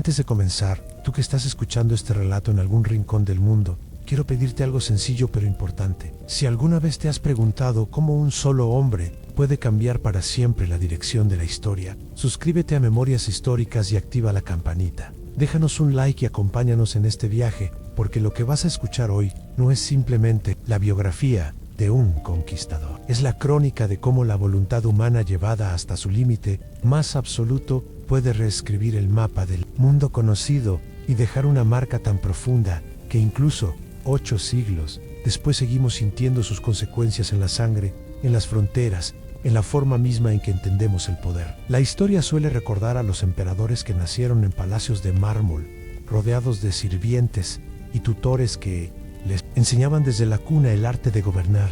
Antes de comenzar, tú que estás escuchando este relato en algún rincón del mundo, quiero pedirte algo sencillo pero importante. Si alguna vez te has preguntado cómo un solo hombre puede cambiar para siempre la dirección de la historia, suscríbete a Memorias Históricas y activa la campanita. Déjanos un like y acompáñanos en este viaje, porque lo que vas a escuchar hoy no es simplemente la biografía de un conquistador. Es la crónica de cómo la voluntad humana llevada hasta su límite más absoluto puede reescribir el mapa del mundo conocido y dejar una marca tan profunda que incluso 8 siglos después seguimos sintiendo sus consecuencias en la sangre, en las fronteras, en la forma misma en que entendemos el poder. La historia suele recordar a los emperadores que nacieron en palacios de mármol, rodeados de sirvientes y tutores que les enseñaban desde la cuna el arte de gobernar.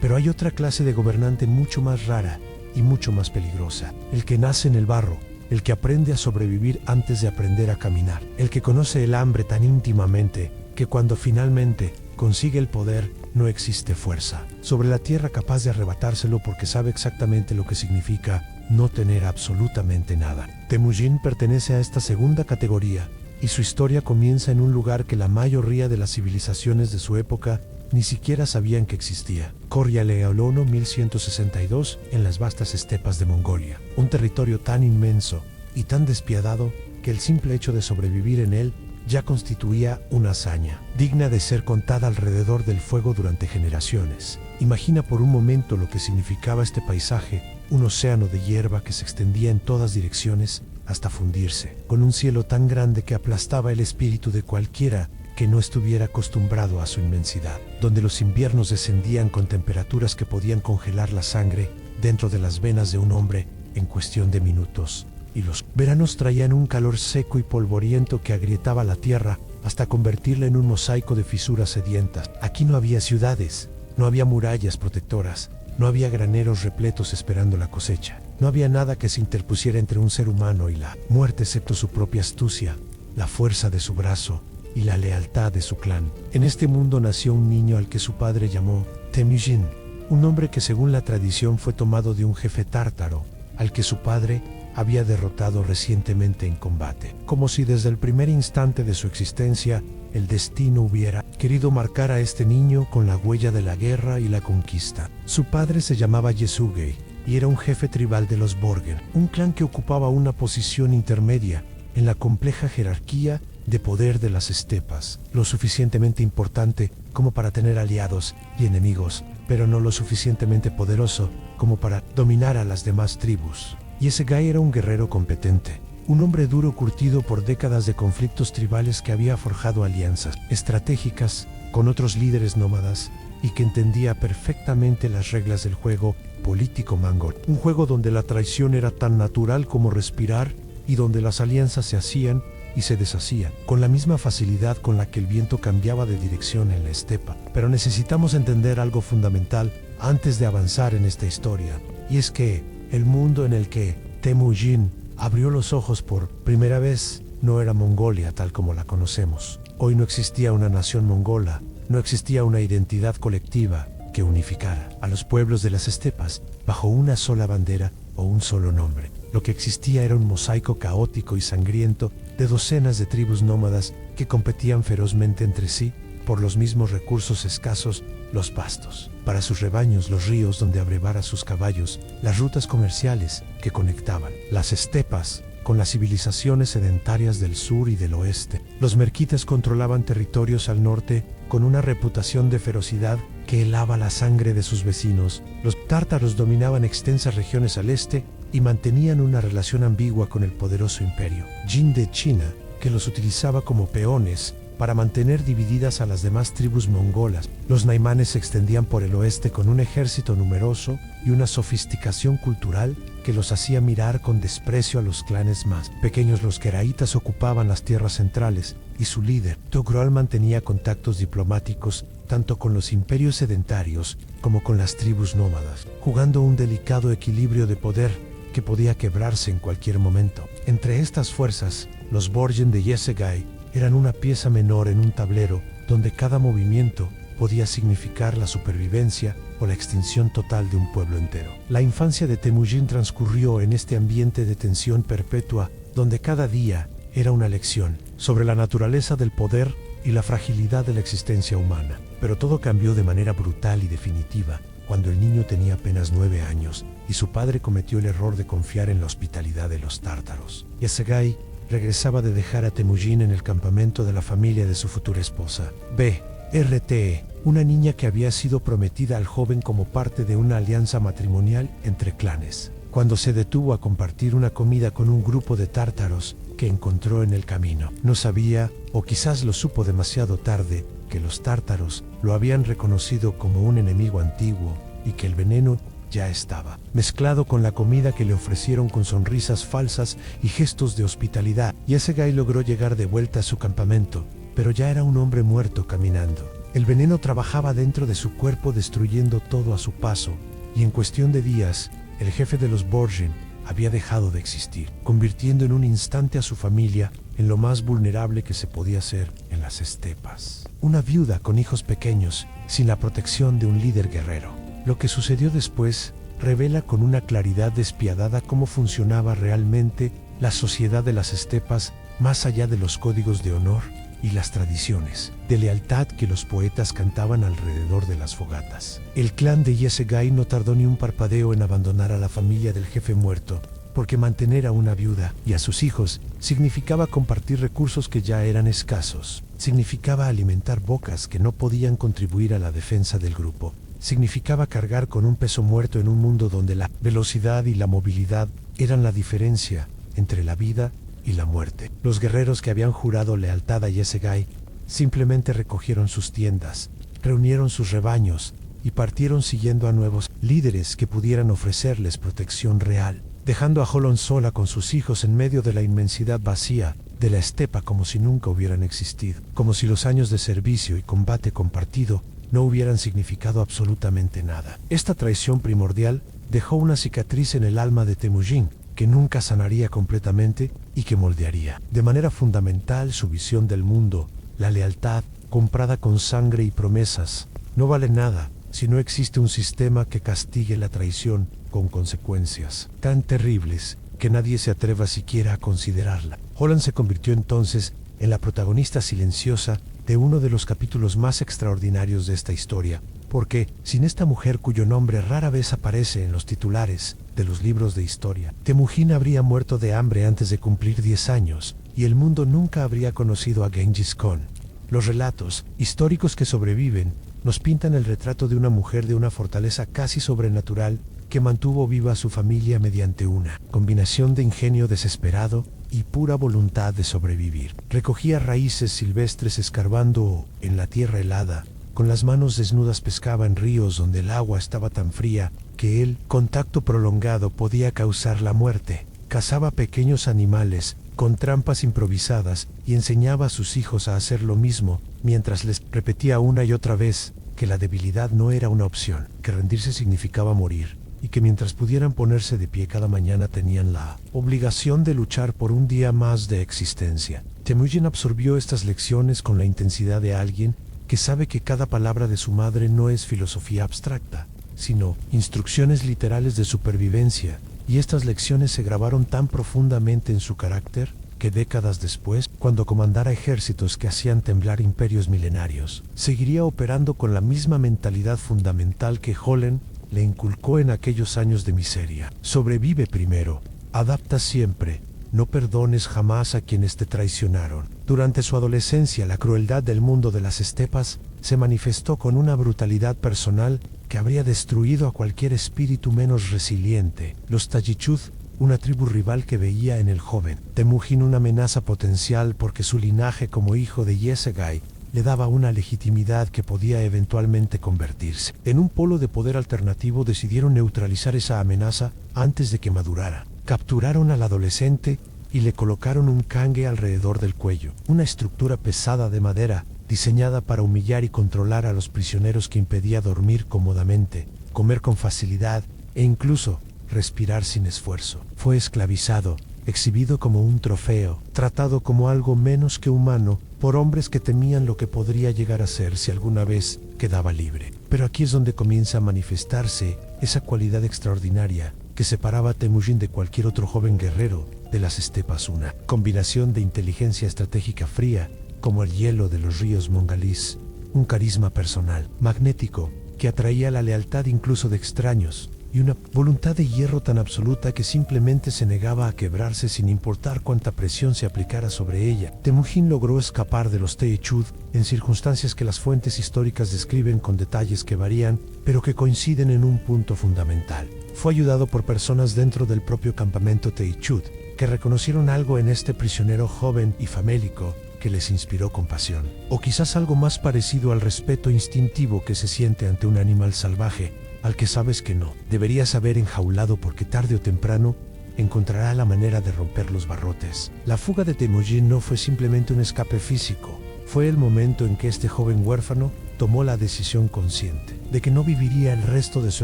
Pero hay otra clase de gobernante mucho más rara y mucho más peligrosa: el que nace en el barro, el que aprende a sobrevivir antes de aprender a caminar, el que conoce el hambre tan íntimamente que cuando finalmente consigue el poder no existe fuerza sobre la tierra capaz de arrebatárselo, porque sabe exactamente lo que significa no tener absolutamente nada. Temujin pertenece a esta segunda categoría, y su historia comienza en un lugar que la mayoría de las civilizaciones de su época ni siquiera sabían que existía: Koryalealono 1162, en las vastas estepas de Mongolia. Un territorio tan inmenso y tan despiadado que el simple hecho de sobrevivir en él ya constituía una hazaña, digna de ser contada alrededor del fuego durante generaciones. Imagina por un momento lo que significaba este paisaje: un océano de hierba que se extendía en todas direcciones hasta fundirse, con un cielo tan grande que aplastaba el espíritu de cualquiera que no estuviera acostumbrado a su inmensidad, donde los inviernos descendían con temperaturas que podían congelar la sangre dentro de las venas de un hombre en cuestión de minutos, y los veranos traían un calor seco y polvoriento que agrietaba la tierra hasta convertirla en un mosaico de fisuras sedientas. Aquí no había ciudades, no había murallas protectoras, no había graneros repletos esperando la cosecha. No había nada que se interpusiera entre un ser humano y la muerte, excepto su propia astucia, la fuerza de su brazo y la lealtad de su clan. En este mundo nació un niño al que su padre llamó Temujin, un nombre que según la tradición fue tomado de un jefe tártaro al que su padre había derrotado recientemente en combate, como si desde el primer instante de su existencia el destino hubiera querido marcar a este niño con la huella de la guerra y la conquista. Su padre se llamaba Yesugei y era un jefe tribal de los Borgen, un clan que ocupaba una posición intermedia en la compleja jerarquía de poder de las estepas, lo suficientemente importante como para tener aliados y enemigos, pero no lo suficientemente poderoso como para dominar a las demás tribus. Yesugei era un guerrero competente, un hombre duro curtido por décadas de conflictos tribales que había forjado alianzas estratégicas con otros líderes nómadas y que entendía perfectamente las reglas del juego político mongol, un juego donde la traición era tan natural como respirar y donde las alianzas se hacían y se deshacían con la misma facilidad con la que el viento cambiaba de dirección en la estepa. Pero necesitamos entender algo fundamental antes de avanzar en esta historia, y es que el mundo en el que Temujin abrió los ojos por primera vez no era Mongolia tal como la conocemos. Hoy no existía una nación mongola, no existía una identidad colectiva que unificara a los pueblos de las estepas bajo una sola bandera o un solo nombre. Lo que existía era un mosaico caótico y sangriento de docenas de tribus nómadas que competían ferozmente entre sí por los mismos recursos escasos: los pastos para sus rebaños, los ríos donde abrevar a sus caballos, las rutas comerciales que conectaban las estepas con las civilizaciones sedentarias del sur y del oeste. Los merquitas controlaban territorios al norte con una reputación de ferocidad que helaba la sangre de sus vecinos. Los tártaros dominaban extensas regiones al este y mantenían una relación ambigua con el poderoso imperio Jin de China, que los utilizaba como peones para mantener divididas a las demás tribus mongolas. Los naimanes se extendían por el oeste con un ejército numeroso y una sofisticación cultural que los hacía mirar con desprecio a los clanes más pequeños. Los queraitas ocupaban las tierras centrales y su líder, Togrul, mantenía contactos diplomáticos tanto con los imperios sedentarios como con las tribus nómadas, jugando un delicado equilibrio de poder que podía quebrarse en cualquier momento. Entre estas fuerzas, los Borgen de Yesugei eran una pieza menor en un tablero donde cada movimiento podía significar la supervivencia o la extinción total de un pueblo entero. La infancia de Temujin transcurrió en este ambiente de tensión perpetua, donde cada día Era una lección sobre la naturaleza del poder y la fragilidad de la existencia humana. Pero todo cambió de manera brutal y definitiva cuando el niño tenía apenas 9 años y su padre cometió el error de confiar en la hospitalidad de los tártaros. Yasegai regresaba de dejar a Temujin en el campamento de la familia de su futura esposa, BRTE, una niña que había sido prometida al joven como parte de una alianza matrimonial entre clanes. Cuando se detuvo a compartir una comida con un grupo de tártaros que encontró en el camino, no sabía, o quizás lo supo demasiado tarde, que los tártaros lo habían reconocido como un enemigo antiguo y que el veneno ya estaba mezclado con la comida que le ofrecieron con sonrisas falsas y gestos de hospitalidad. Yasegai logró llegar de vuelta a su campamento, pero ya era un hombre muerto caminando. El veneno trabajaba dentro de su cuerpo destruyendo todo a su paso, y en cuestión de días, el jefe de los Borgen había dejado de existir, convirtiendo en un instante a su familia en lo más vulnerable que se podía ser en las estepas. Una viuda con hijos pequeños, sin la protección de un líder guerrero. Lo que sucedió después revela con una claridad despiadada cómo funcionaba realmente la sociedad de las estepas más allá de los códigos de honor y las tradiciones de lealtad que los poetas cantaban alrededor de las fogatas. El clan de Yasegai no tardó ni un parpadeo en abandonar a la familia del jefe muerto, porque mantener a una viuda y a sus hijos significaba compartir recursos que ya eran escasos, significaba alimentar bocas que no podían contribuir a la defensa del grupo, significaba cargar con un peso muerto en un mundo donde la velocidad y la movilidad eran la diferencia entre la vida y la muerte. Los guerreros que habían jurado lealtad a Yasegai simplemente recogieron sus tiendas, reunieron sus rebaños y partieron siguiendo a nuevos líderes que pudieran ofrecerles protección real, dejando a Holon sola con sus hijos en medio de la inmensidad vacía de la estepa como si nunca hubieran existido, como si los años de servicio y combate compartido no hubieran significado absolutamente nada. Esta traición primordial dejó una cicatriz en el alma de Temujin, que nunca sanaría completamente y que moldearía de manera fundamental su visión del mundo. La lealtad, comprada con sangre y promesas, no vale nada si no existe un sistema que castigue la traición con consecuencias tan terribles que nadie se atreva siquiera a considerarla. Holland se convirtió entonces en la protagonista silenciosa de uno de los capítulos más extraordinarios de esta historia, porque, sin esta mujer cuyo nombre rara vez aparece en los titulares de los libros de historia, Temujin habría muerto de hambre antes de cumplir 10 años, y el mundo nunca habría conocido a Genghis Khan. Los relatos históricos que sobreviven nos pintan el retrato de una mujer de una fortaleza casi sobrenatural que mantuvo viva a su familia mediante una combinación de ingenio desesperado y pura voluntad de sobrevivir. Recogía raíces silvestres escarbando en la tierra helada. Con las manos desnudas pescaba en ríos donde el agua estaba tan fría que el contacto prolongado podía causar la muerte. Cazaba pequeños animales con trampas improvisadas y enseñaba a sus hijos a hacer lo mismo, mientras les repetía una y otra vez que la debilidad no era una opción, que rendirse significaba morir, y que mientras pudieran ponerse de pie cada mañana tenían la obligación de luchar por un día más de existencia. Temujin absorbió estas lecciones con la intensidad de alguien que sabe que cada palabra de su madre no es filosofía abstracta, sino instrucciones literales de supervivencia, y estas lecciones se grabaron tan profundamente en su carácter que décadas después, cuando comandara ejércitos que hacían temblar imperios milenarios, seguiría operando con la misma mentalidad fundamental que Holland le inculcó en aquellos años de miseria. Sobrevive primero, adapta siempre, no perdones jamás a quienes te traicionaron. Durante su adolescencia, la crueldad del mundo de las estepas se manifestó con una brutalidad personal que habría destruido a cualquier espíritu menos resiliente. Los Tajichud, una tribu rival que veía en el joven Temujin una amenaza potencial porque su linaje como hijo de Yasegai le daba una legitimidad que podía eventualmente convertirse en un polo de poder alternativo, decidieron neutralizar esa amenaza antes de que madurara. Capturaron al adolescente y le colocaron un cangue alrededor del cuello, una estructura pesada de madera diseñada para humillar y controlar a los prisioneros, que impedía dormir cómodamente, comer con facilidad e incluso respirar sin esfuerzo. Fue esclavizado, exhibido como un trofeo, tratado como algo menos que humano por hombres que temían lo que podría llegar a ser si alguna vez quedaba libre. Pero aquí es donde comienza a manifestarse esa cualidad extraordinaria que separaba a Temujin de cualquier otro joven guerrero de las estepas, una combinación de inteligencia estratégica fría, como el hielo de los ríos mongalís, un carisma personal, magnético, que atraía la lealtad incluso de extraños, y una voluntad de hierro tan absoluta que simplemente se negaba a quebrarse sin importar cuánta presión se aplicara sobre ella. Temujin logró escapar de los Tehechud en circunstancias que las fuentes históricas describen con detalles que varían, pero que coinciden en un punto fundamental. Fue ayudado por personas dentro del propio campamento Tehechud, que reconocieron algo en este prisionero joven y famélico que les inspiró compasión, o quizás algo más parecido al respeto instintivo que se siente ante un animal salvaje, al que sabes que no deberías haber enjaulado porque tarde o temprano encontrará la manera de romper los barrotes. La fuga de Temujin no fue simplemente un escape físico, fue el momento en que este joven huérfano tomó la decisión consciente de que no viviría el resto de su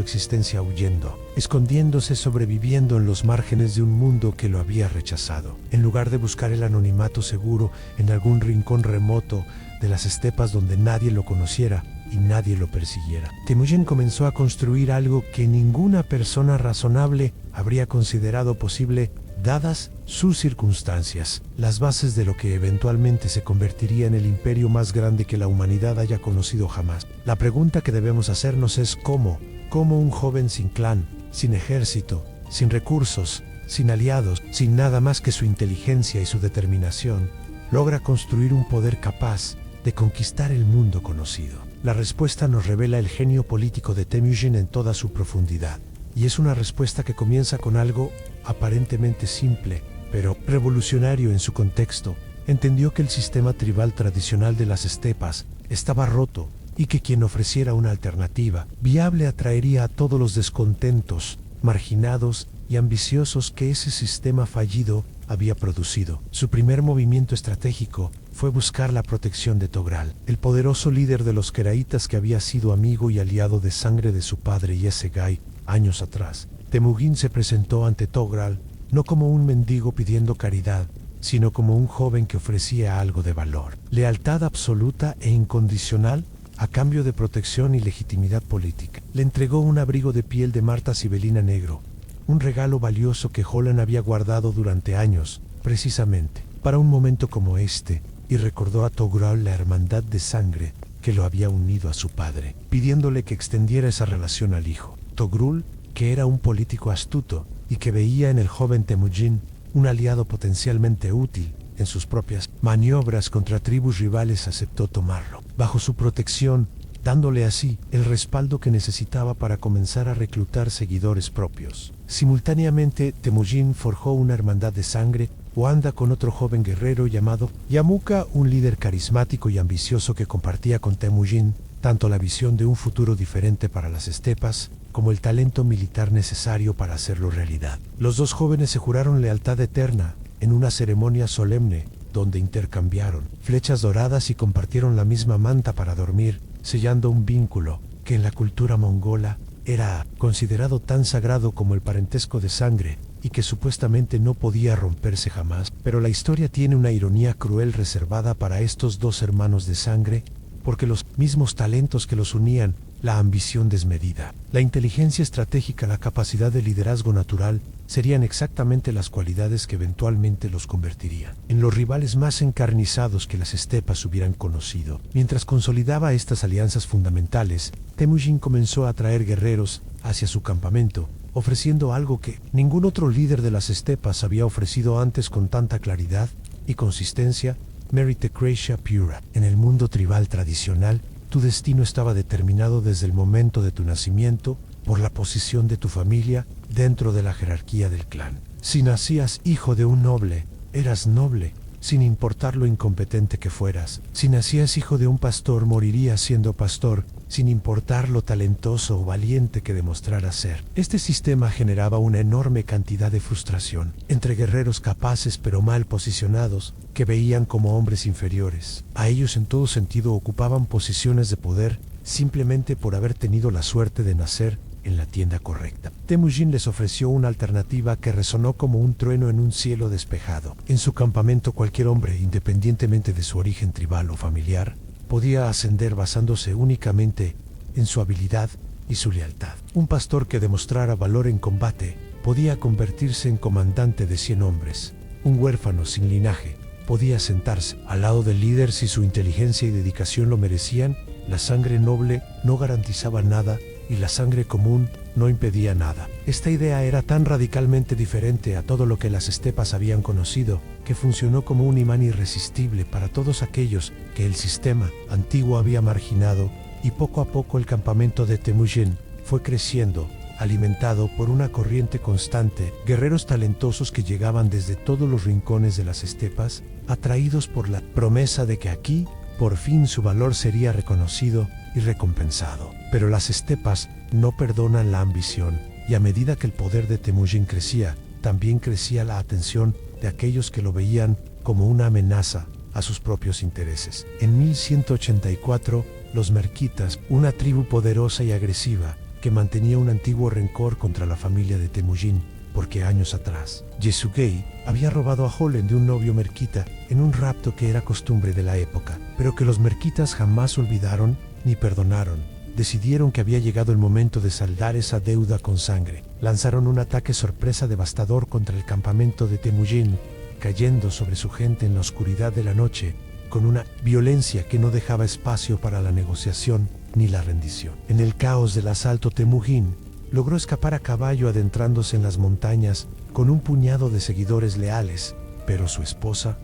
existencia huyendo, escondiéndose, sobreviviendo en los márgenes de un mundo que lo había rechazado. En lugar de buscar el anonimato seguro en algún rincón remoto de las estepas donde nadie lo conociera y nadie lo persiguiera, Temujin comenzó a construir algo que ninguna persona razonable habría considerado posible dadas sus circunstancias, las bases de lo que eventualmente se convertiría en el imperio más grande que la humanidad haya conocido jamás. La pregunta que debemos hacernos es cómo un joven sin clan, sin ejército, sin recursos, sin aliados, sin nada más que su inteligencia y su determinación, logra construir un poder capaz de conquistar el mundo conocido. La respuesta nos revela el genio político de Temujin en toda su profundidad. Y es una respuesta que comienza con algo aparentemente simple, pero revolucionario en su contexto. Entendió que el sistema tribal tradicional de las estepas estaba roto y que quien ofreciera una alternativa viable atraería a todos los descontentos, marginados y ambiciosos que ese sistema fallido había producido. Su primer movimiento estratégico fue buscar la protección de Togral, el poderoso líder de los Keraitas que había sido amigo y aliado de sangre de su padre Yesegai años atrás. Temujin se presentó ante Togral no como un mendigo pidiendo caridad, sino como un joven que ofrecía algo de valor, lealtad absoluta e incondicional a cambio de protección y legitimidad política. Le entregó un abrigo de piel de Marta Sibelina negro, un regalo valioso que Holland había guardado durante años, precisamente para un momento como este, y recordó a Togral la hermandad de sangre que lo había unido a su padre, pidiéndole que extendiera esa relación al hijo. Togrul, que era un político astuto y que veía en el joven Temujin un aliado potencialmente útil en sus propias maniobras contra tribus rivales, aceptó tomarlo bajo su protección, dándole así el respaldo que necesitaba para comenzar a reclutar seguidores propios. Simultáneamente, Temujin forjó una hermandad de sangre, Wanda, con otro joven guerrero llamado Yamuka, un líder carismático y ambicioso que compartía con Temujin tanto la visión de un futuro diferente para las estepas, como el talento militar necesario para hacerlo realidad. Los dos jóvenes se juraron lealtad eterna en una ceremonia solemne donde intercambiaron flechas doradas y compartieron la misma manta para dormir, sellando un vínculo que en la cultura mongola era considerado tan sagrado como el parentesco de sangre y que supuestamente no podía romperse jamás. Pero la historia tiene una ironía cruel reservada para estos dos hermanos de sangre, porque los mismos talentos que los unían, la ambición desmedida, la inteligencia estratégica, la capacidad de liderazgo natural, serían exactamente las cualidades que eventualmente los convertirían en los rivales más encarnizados que las estepas hubieran conocido. Mientras consolidaba estas alianzas fundamentales, Temujin comenzó a atraer guerreros hacia su campamento, ofreciendo algo que ningún otro líder de las estepas había ofrecido antes con tanta claridad y consistencia: meritocracia pura. En el mundo tribal tradicional, tu destino estaba determinado desde el momento de tu nacimiento por la posición de tu familia dentro de la jerarquía del clan. Si nacías hijo de un noble, eras noble, sin importar lo incompetente que fueras. Si nacías hijo de un pastor, morirías siendo pastor, sin importar lo talentoso o valiente que demostraras ser. Este sistema generaba una enorme cantidad de frustración entre guerreros capaces pero mal posicionados, que veían como hombres inferiores. A ellos en todo sentido ocupaban posiciones de poder simplemente por haber tenido la suerte de nacer en la tienda correcta. Temujin les ofreció una alternativa que resonó como un trueno en un cielo despejado. En su campamento, cualquier hombre, independientemente de su origen tribal o familiar, podía ascender basándose únicamente en su habilidad y su lealtad. Un pastor que demostrara valor en combate podía convertirse en comandante de 100 hombres. Un huérfano sin linaje podía sentarse al lado del líder si su inteligencia y dedicación lo merecían. La sangre noble no garantizaba nada y la sangre común no impedía nada. Esta idea era tan radicalmente diferente a todo lo que las estepas habían conocido, que funcionó como un imán irresistible para todos aquellos que el sistema antiguo había marginado, y poco a poco el campamento de Temujin fue creciendo, alimentado por una corriente constante, guerreros talentosos que llegaban desde todos los rincones de las estepas, atraídos por la promesa de que aquí, por fin su valor sería reconocido y recompensado. Pero las estepas no perdonan la ambición, y a medida que el poder de Temujin crecía, también crecía la atención de aquellos que lo veían como una amenaza a sus propios intereses. En 1184, los merquitas, una tribu poderosa y agresiva, que mantenía un antiguo rencor contra la familia de Temujin, porque años atrás, Yesugei había robado a Holen de un novio merquita en un rapto que era costumbre de la época, pero que los merquitas jamás olvidaron ni perdonaron. Decidieron que había llegado el momento de saldar esa deuda con sangre. Lanzaron un ataque sorpresa devastador contra el campamento de Temujin, cayendo sobre su gente en la oscuridad de la noche, con una violencia que no dejaba espacio para la negociación ni la rendición. En el caos del asalto, Temujin logró escapar a caballo adentrándose en las montañas con un puñado de seguidores leales, pero su esposa,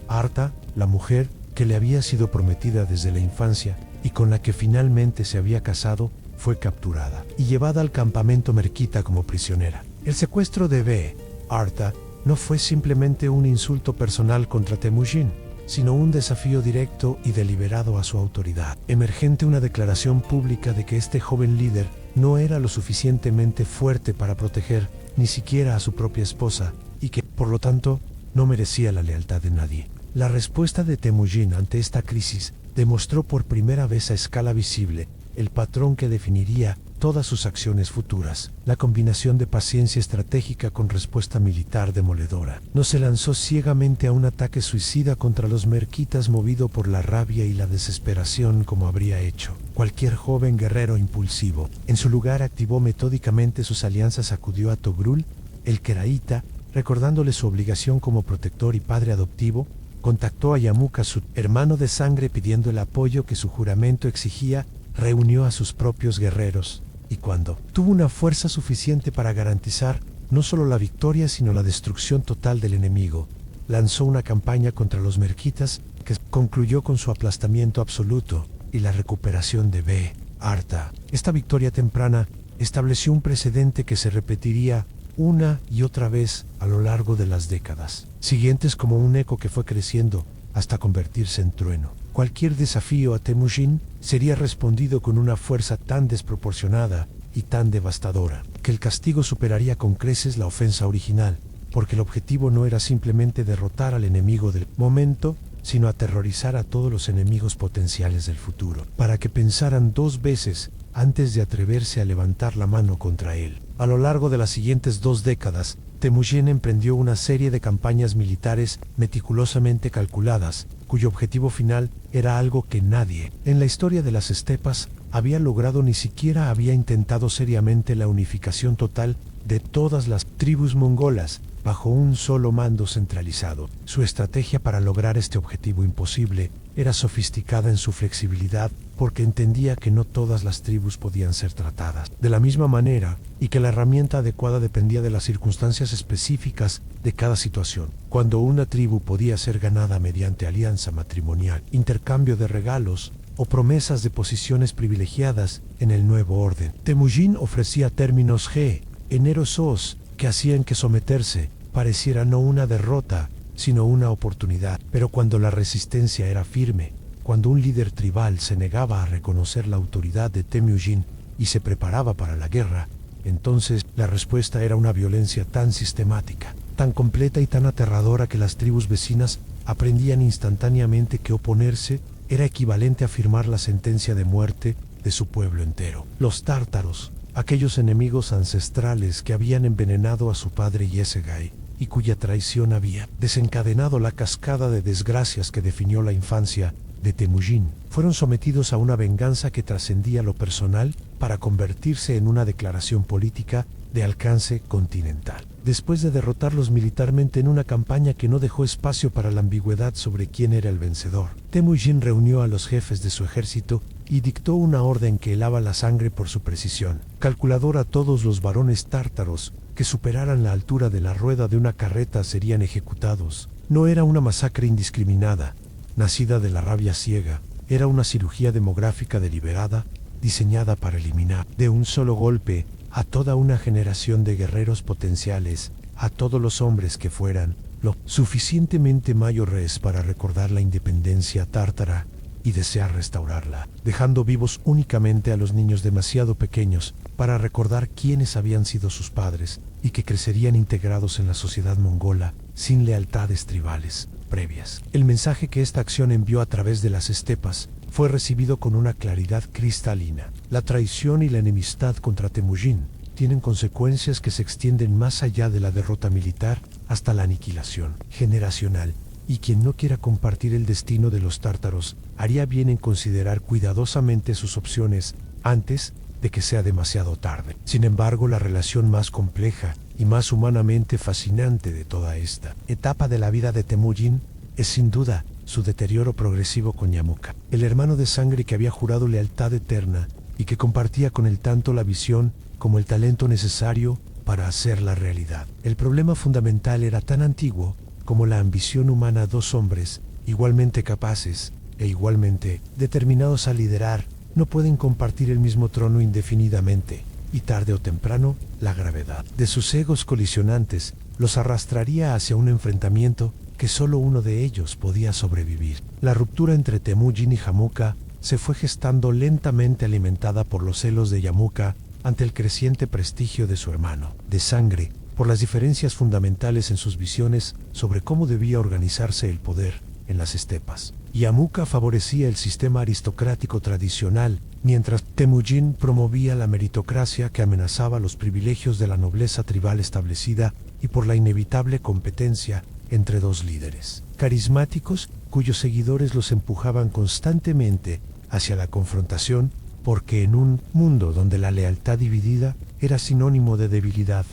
Arta, la mujer que le había sido prometida desde la infancia y con la que finalmente se había casado, fue capturada y llevada al campamento merquita como prisionera. El secuestro de Arta no fue simplemente un insulto personal contra Temujin, sino un desafío directo y deliberado a su autoridad. Emergente una declaración pública de que este joven líder no era lo suficientemente fuerte para proteger ni siquiera a su propia esposa, y que, por lo tanto, no merecía la lealtad de nadie. La respuesta de Temujin ante esta crisis demostró por primera vez a escala visible el patrón que definiría todas sus acciones futuras: la combinación de paciencia estratégica con respuesta militar demoledora. No se lanzó ciegamente a un ataque suicida contra los merquitas movido por la rabia y la desesperación como habría hecho cualquier joven guerrero impulsivo. En su lugar, activó metódicamente sus alianzas. Acudió a Togrul, el Keraita, recordándole su obligación como protector y padre adoptivo. Contactó a Yamuka, su hermano de sangre, pidiendo el apoyo que su juramento exigía. Reunió a sus propios guerreros, y cuando tuvo una fuerza suficiente para garantizar no solo la victoria sino la destrucción total del enemigo, lanzó una campaña contra los merquitas que concluyó con su aplastamiento absoluto y la recuperación de Arta. Esta victoria temprana estableció un precedente que se repetiría una y otra vez a lo largo de las décadas siguientes, como un eco que fue creciendo hasta convertirse en trueno. Cualquier desafío a Temujin sería respondido con una fuerza tan desproporcionada y tan devastadora que el castigo superaría con creces la ofensa original, porque el objetivo no era simplemente derrotar al enemigo del momento, sino aterrorizar a todos los enemigos potenciales del futuro, para que pensaran dos veces antes de atreverse a levantar la mano contra él. A lo largo de las siguientes 2 décadas, Temujin emprendió una serie de campañas militares meticulosamente calculadas, cuyo objetivo final era algo que nadie en la historia de las estepas había logrado. Ni siquiera había intentado seriamente la unificación total de todas las tribus mongolas bajo un solo mando centralizado. Su estrategia para lograr este objetivo imposible era sofisticada en su flexibilidad, porque entendía que no todas las tribus podían ser tratadas de la misma manera y que la herramienta adecuada dependía de las circunstancias específicas de cada situación. Cuando una tribu podía ser ganada mediante alianza matrimonial, intercambio de regalos o promesas de posiciones privilegiadas en el nuevo orden, Temujin ofrecía términos generosos que hacían que someterse pareciera no una derrota, sino una oportunidad. Pero cuando la resistencia era firme, cuando un líder tribal se negaba a reconocer la autoridad de Temujin y se preparaba para la guerra, entonces la respuesta era una violencia tan sistemática, tan completa y tan aterradora que las tribus vecinas aprendían instantáneamente que oponerse era equivalente a firmar la sentencia de muerte de su pueblo entero. Los tártaros, aquellos enemigos ancestrales que habían envenenado a su padre Yesugei y cuya traición había desencadenado la cascada de desgracias que definió la infancia de Temujin, fueron sometidos a una venganza que trascendía lo personal para convertirse en una declaración política de alcance continental. Después de derrotarlos militarmente en una campaña que no dejó espacio para la ambigüedad sobre quién era el vencedor, Temujin reunió a los jefes de su ejército y dictó una orden que helaba la sangre por su precisión. Calculador, a todos los varones tártaros que superaran la altura de la rueda de una carreta serían ejecutados. No era una masacre indiscriminada, nacida de la rabia ciega, era una cirugía demográfica deliberada, diseñada para eliminar de un solo golpe a toda una generación de guerreros potenciales, a todos los hombres que fueran lo suficientemente mayores para recordar la independencia tártara y desear restaurarla, dejando vivos únicamente a los niños demasiado pequeños para recordar quiénes habían sido sus padres y que crecerían integrados en la sociedad mongola sin lealtades tribales previas. El mensaje que esta acción envió a través de las estepas fue recibido con una claridad cristalina. La traición y la enemistad contra Temujin tienen consecuencias que se extienden más allá de la derrota militar hasta la aniquilación generacional, y quien no quiera compartir el destino de los tártaros haría bien en considerar cuidadosamente sus opciones antes de que sea demasiado tarde. Sin embargo, la relación más compleja y más humanamente fascinante de toda esta etapa de la vida de Temujin es sin duda su deterioro progresivo con Yamuka, el hermano de sangre que había jurado lealtad eterna y que compartía con él tanto la visión como el talento necesario para hacerla realidad. El problema fundamental era tan antiguo como la ambición humana. Dos hombres igualmente capaces e igualmente determinados a liderar no pueden compartir el mismo trono indefinidamente, y tarde o temprano la gravedad de sus egos colisionantes los arrastraría hacia un enfrentamiento que solo uno de ellos podía sobrevivir. La ruptura entre Temujin y Yamuka se fue gestando lentamente, alimentada por los celos de Yamuka ante el creciente prestigio de su hermano de sangre, por las diferencias fundamentales en sus visiones sobre cómo debía organizarse el poder en las estepas. Yamuka favorecía el sistema aristocrático tradicional, mientras Temujin promovía la meritocracia que amenazaba los privilegios de la nobleza tribal establecida, y por la inevitable competencia entre dos líderes carismáticos cuyos seguidores los empujaban constantemente hacia la confrontación, porque en un mundo donde la lealtad dividida era sinónimo de debilidad,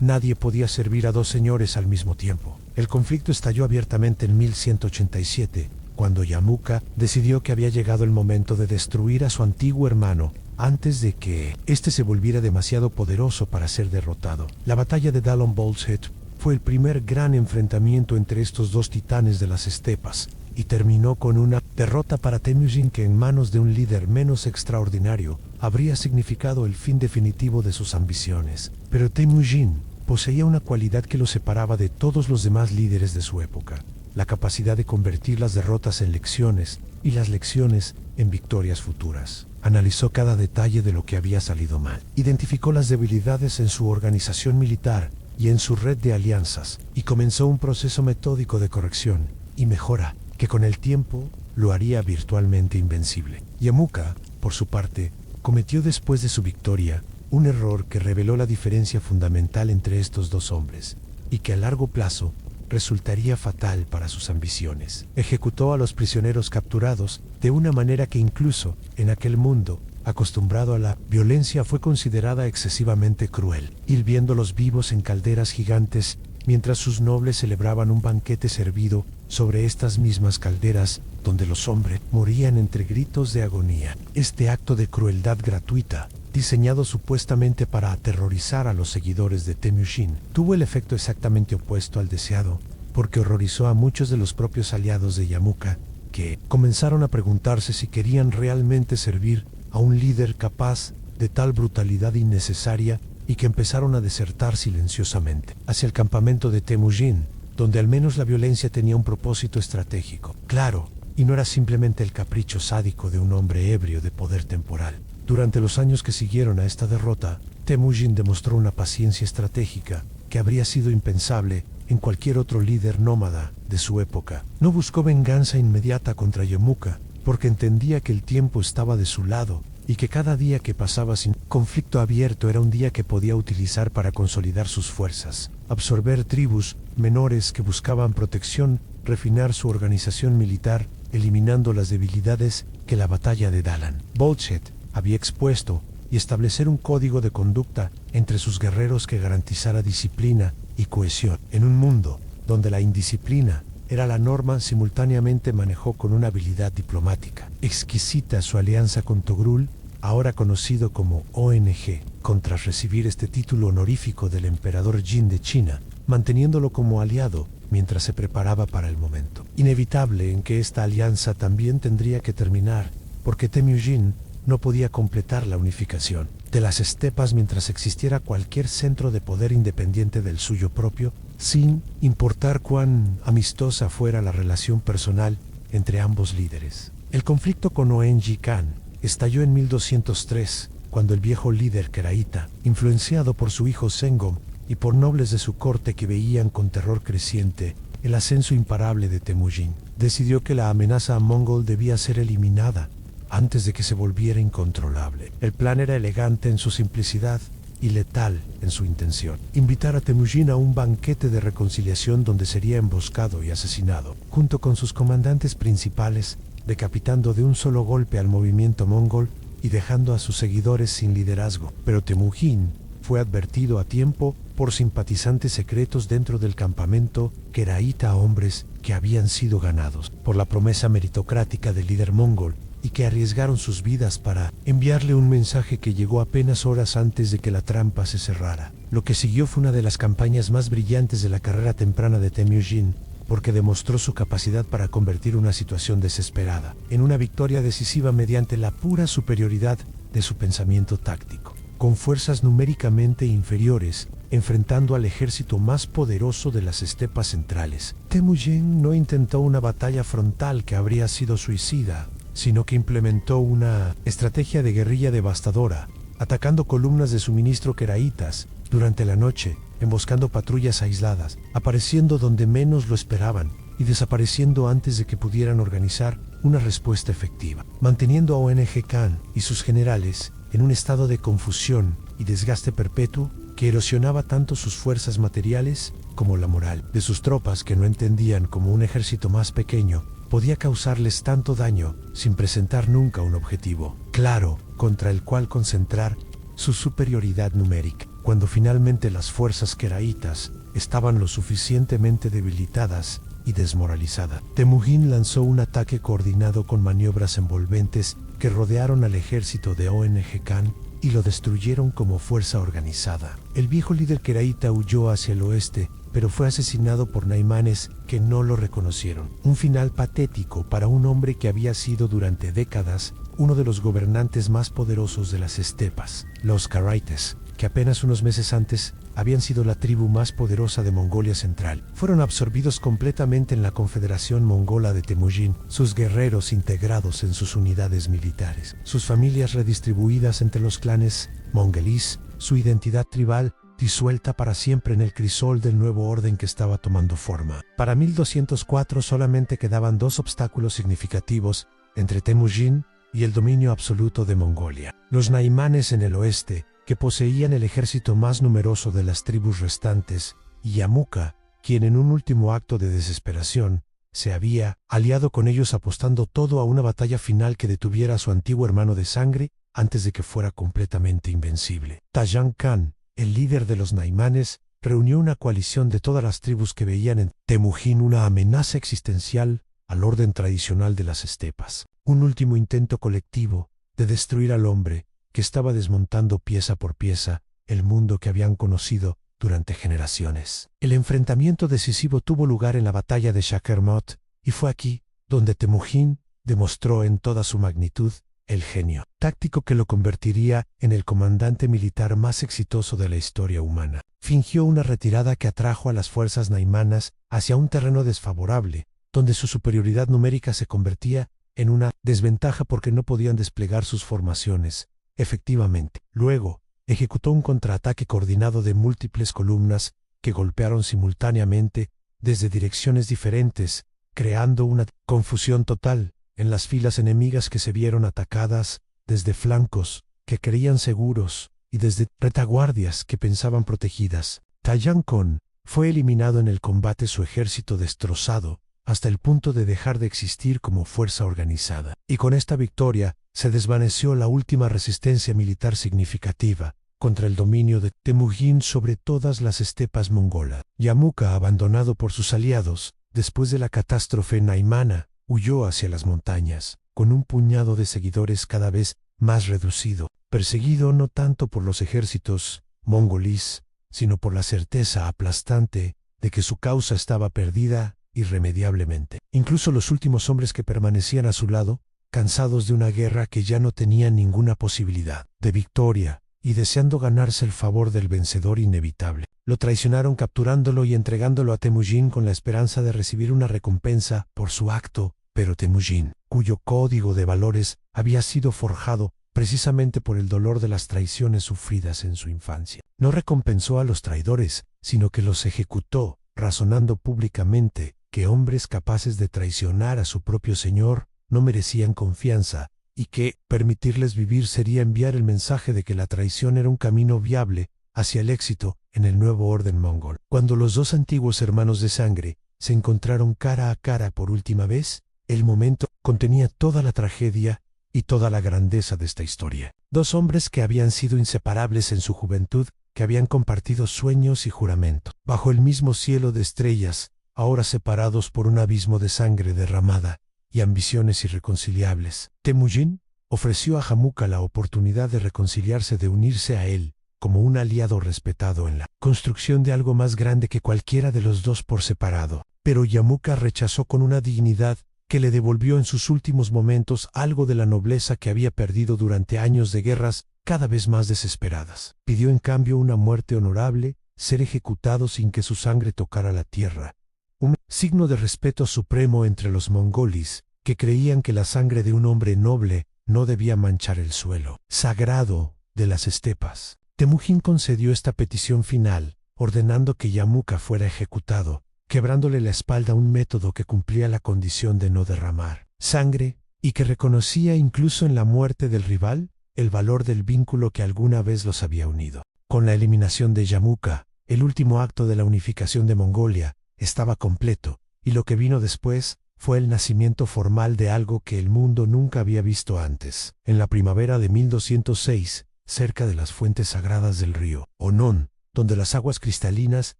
nadie podía servir a dos señores al mismo tiempo. El conflicto estalló abiertamente en 1187, cuando Yamuka decidió que había llegado el momento de destruir a su antiguo hermano antes de que éste se volviera demasiado poderoso para ser derrotado. La batalla de Dallon Bolshead fue el primer gran enfrentamiento entre estos dos titanes de las estepas, y terminó con una derrota para Temujin que, en manos de un líder menos extraordinario, habría significado el fin definitivo de sus ambiciones. Pero Temujin poseía una cualidad que lo separaba de todos los demás líderes de su época: la capacidad de convertir las derrotas en lecciones y las lecciones en victorias futuras. Analizó cada detalle de lo que había salido mal, identificó las debilidades en su organización militar y en su red de alianzas, y comenzó un proceso metódico de corrección y mejora que con el tiempo lo haría virtualmente invencible. Yamuka, por su parte, cometió después de su victoria un error que reveló la diferencia fundamental entre estos dos hombres, y que a largo plazo resultaría fatal para sus ambiciones. Ejecutó a los prisioneros capturados de una manera que, incluso en aquel mundo acostumbrado a la violencia, fue considerada excesivamente cruel, hirviéndolos vivos en calderas gigantes mientras sus nobles celebraban un banquete servido sobre estas mismas calderas, donde los hombres morían entre gritos de agonía. Este acto de crueldad gratuita, diseñado supuestamente para aterrorizar a los seguidores de Temujin, tuvo el efecto exactamente opuesto al deseado, porque horrorizó a muchos de los propios aliados de Yamuka, que comenzaron a preguntarse si querían realmente servir a un líder capaz de tal brutalidad innecesaria, y que empezaron a desertar silenciosamente hacia el campamento de Temujin, donde al menos la violencia tenía un propósito estratégico claro, y no era simplemente el capricho sádico de un hombre ebrio de poder temporal. Durante los años que siguieron a esta derrota, Temujin demostró una paciencia estratégica que habría sido impensable en cualquier otro líder nómada de su época. No buscó venganza inmediata contra Yamuka, porque entendía que el tiempo estaba de su lado y que cada día que pasaba sin conflicto abierto era un día que podía utilizar para consolidar sus fuerzas, absorber tribus menores que buscaban protección, refinar su organización militar, eliminando las debilidades que la batalla de Dallon Bolshead había expuesto, y establecer un código de conducta entre sus guerreros que garantizara disciplina y cohesión. En un mundo donde la indisciplina era la norma, simultáneamente manejó con una habilidad diplomática exquisita su alianza con Togrul, ahora conocido como ONG, contra recibir este título honorífico del emperador Jin de China, manteniéndolo como aliado mientras se preparaba para el momento inevitable en que esta alianza también tendría que terminar, porque Temujin no podía completar la unificación de las estepas mientras existiera cualquier centro de poder independiente del suyo propio, sin importar cuán amistosa fuera la relación personal entre ambos líderes. El conflicto con Oenji Khan estalló en 1203, cuando el viejo líder Keraita, influenciado por su hijo Zengom y por nobles de su corte que veían con terror creciente el ascenso imparable de Temujin, decidió que la amenaza mongol debía ser eliminada antes de que se volviera incontrolable. El plan era elegante en su simplicidad y letal en su intención: invitar a Temujin a un banquete de reconciliación donde sería emboscado y asesinado, junto con sus comandantes principales, decapitando de un solo golpe al movimiento mongol y dejando a sus seguidores sin liderazgo. Pero Temujin fue advertido a tiempo por simpatizantes secretos dentro del campamento Keraita, a hombres que habían sido ganados por la promesa meritocrática del líder mongol y que arriesgaron sus vidas para enviarle un mensaje que llegó apenas horas antes de que la trampa se cerrara. Lo que siguió fue una de las campañas más brillantes de la carrera temprana de Temujin, porque demostró su capacidad para convertir una situación desesperada en una victoria decisiva mediante la pura superioridad de su pensamiento táctico. Con fuerzas numéricamente inferiores, enfrentando al ejército más poderoso de las estepas centrales, Temujin no intentó una batalla frontal que habría sido suicida, sino que implementó una estrategia de guerrilla devastadora, atacando columnas de suministro keraitas durante la noche, emboscando patrullas aisladas, apareciendo donde menos lo esperaban y desapareciendo antes de que pudieran organizar una respuesta efectiva, manteniendo a ONG Khan y sus generales en un estado de confusión y desgaste perpetuo que erosionaba tanto sus fuerzas materiales como la moral de sus tropas, que no entendían cómo un ejército más pequeño podía causarles tanto daño sin presentar nunca un objetivo claro contra el cual concentrar su superioridad numérica. Cuando finalmente las fuerzas keraitas estaban lo suficientemente debilitadas y desmoralizadas, Temujin lanzó un ataque coordinado con maniobras envolventes que rodearon al ejército de ONG Khan y lo destruyeron como fuerza organizada. El viejo líder keraita huyó hacia el oeste, pero fue asesinado por naimanes que no lo reconocieron. Un final patético para un hombre que había sido durante décadas uno de los gobernantes más poderosos de las estepas. Los Keraitas, que apenas unos meses antes habían sido la tribu más poderosa de Mongolia Central, fueron absorbidos completamente en la Confederación Mongola de Temujin, sus guerreros integrados en sus unidades militares, sus familias redistribuidas entre los clanes mongolís, su identidad tribal disuelta para siempre en el crisol del nuevo orden que estaba tomando forma. Para 1204 solamente quedaban dos obstáculos significativos entre Temujin y el dominio absoluto de Mongolia: los naimanes en el oeste, que poseían el ejército más numeroso de las tribus restantes, y Yamuka, quien en un último acto de desesperación se había aliado con ellos, apostando todo a una batalla final que detuviera a su antiguo hermano de sangre antes de que fuera completamente invencible. Tajan Khan, el líder de los naimanes, reunió una coalición de todas las tribus que veían en Temujin una amenaza existencial al orden tradicional de las estepas, un último intento colectivo de destruir al hombre que estaba desmontando pieza por pieza el mundo que habían conocido durante generaciones. El enfrentamiento decisivo tuvo lugar en la batalla de Shakermot, y fue aquí donde Temujin demostró en toda su magnitud el genio táctico que lo convertiría en el comandante militar más exitoso de la historia humana. Fingió una retirada que atrajo a las fuerzas naimanas hacia un terreno desfavorable, donde su superioridad numérica se convertía en una desventaja porque no podían desplegar sus formaciones efectivamente. Luego, ejecutó un contraataque coordinado de múltiples columnas que golpearon simultáneamente desde direcciones diferentes, creando una confusión total en las filas enemigas, que se vieron atacadas desde flancos que creían seguros y desde retaguardias que pensaban protegidas. Tajan Khan fue eliminado en el combate, su ejército destrozado hasta el punto de dejar de existir como fuerza organizada. Y con esta victoria, se desvaneció la última resistencia militar significativa contra el dominio de Temujin sobre todas las estepas mongolas. Yamuka, abandonado por sus aliados, después de la catástrofe naimana, huyó hacia las montañas, con un puñado de seguidores cada vez más reducido, perseguido no tanto por los ejércitos mongolís, sino por la certeza aplastante de que su causa estaba perdida irremediablemente. Incluso los últimos hombres que permanecían a su lado, cansados de una guerra que ya no tenía ninguna posibilidad de victoria y deseando ganarse el favor del vencedor inevitable, lo traicionaron capturándolo y entregándolo a Temujin con la esperanza de recibir una recompensa por su acto, pero Temujin, cuyo código de valores había sido forjado precisamente por el dolor de las traiciones sufridas en su infancia, no recompensó a los traidores, sino que los ejecutó, razonando públicamente que hombres capaces de traicionar a su propio señor no merecían confianza, y que permitirles vivir sería enviar el mensaje de que la traición era un camino viable hacia el éxito en el nuevo orden mongol. Cuando los dos antiguos hermanos de sangre se encontraron cara a cara por última vez, el momento contenía toda la tragedia y toda la grandeza de esta historia. Dos hombres que habían sido inseparables en su juventud, que habían compartido sueños y juramentos, bajo el mismo cielo de estrellas, ahora separados por un abismo de sangre derramada y ambiciones irreconciliables. Temujin ofreció a Yamuka la oportunidad de reconciliarse, de unirse a él como un aliado respetado en la construcción de algo más grande que cualquiera de los dos por separado. Pero Yamuka rechazó con una dignidad que le devolvió en sus últimos momentos algo de la nobleza que había perdido durante años de guerras cada vez más desesperadas. Pidió en cambio una muerte honorable, ser ejecutado sin que su sangre tocara la tierra, un signo de respeto supremo entre los mongolis, que creían que la sangre de un hombre noble no debía manchar el suelo sagrado de las estepas. Temujin concedió esta petición final, ordenando que Yamuka fuera ejecutado, quebrándole la espalda a un método que cumplía la condición de no derramar sangre, y que reconocía incluso en la muerte del rival el valor del vínculo que alguna vez los había unido. Con la eliminación de Yamuka, el último acto de la unificación de Mongolia estaba completo, y lo que vino después fue el nacimiento formal de algo que el mundo nunca había visto antes. En la primavera de 1206, cerca de las fuentes sagradas del río Onon, donde las aguas cristalinas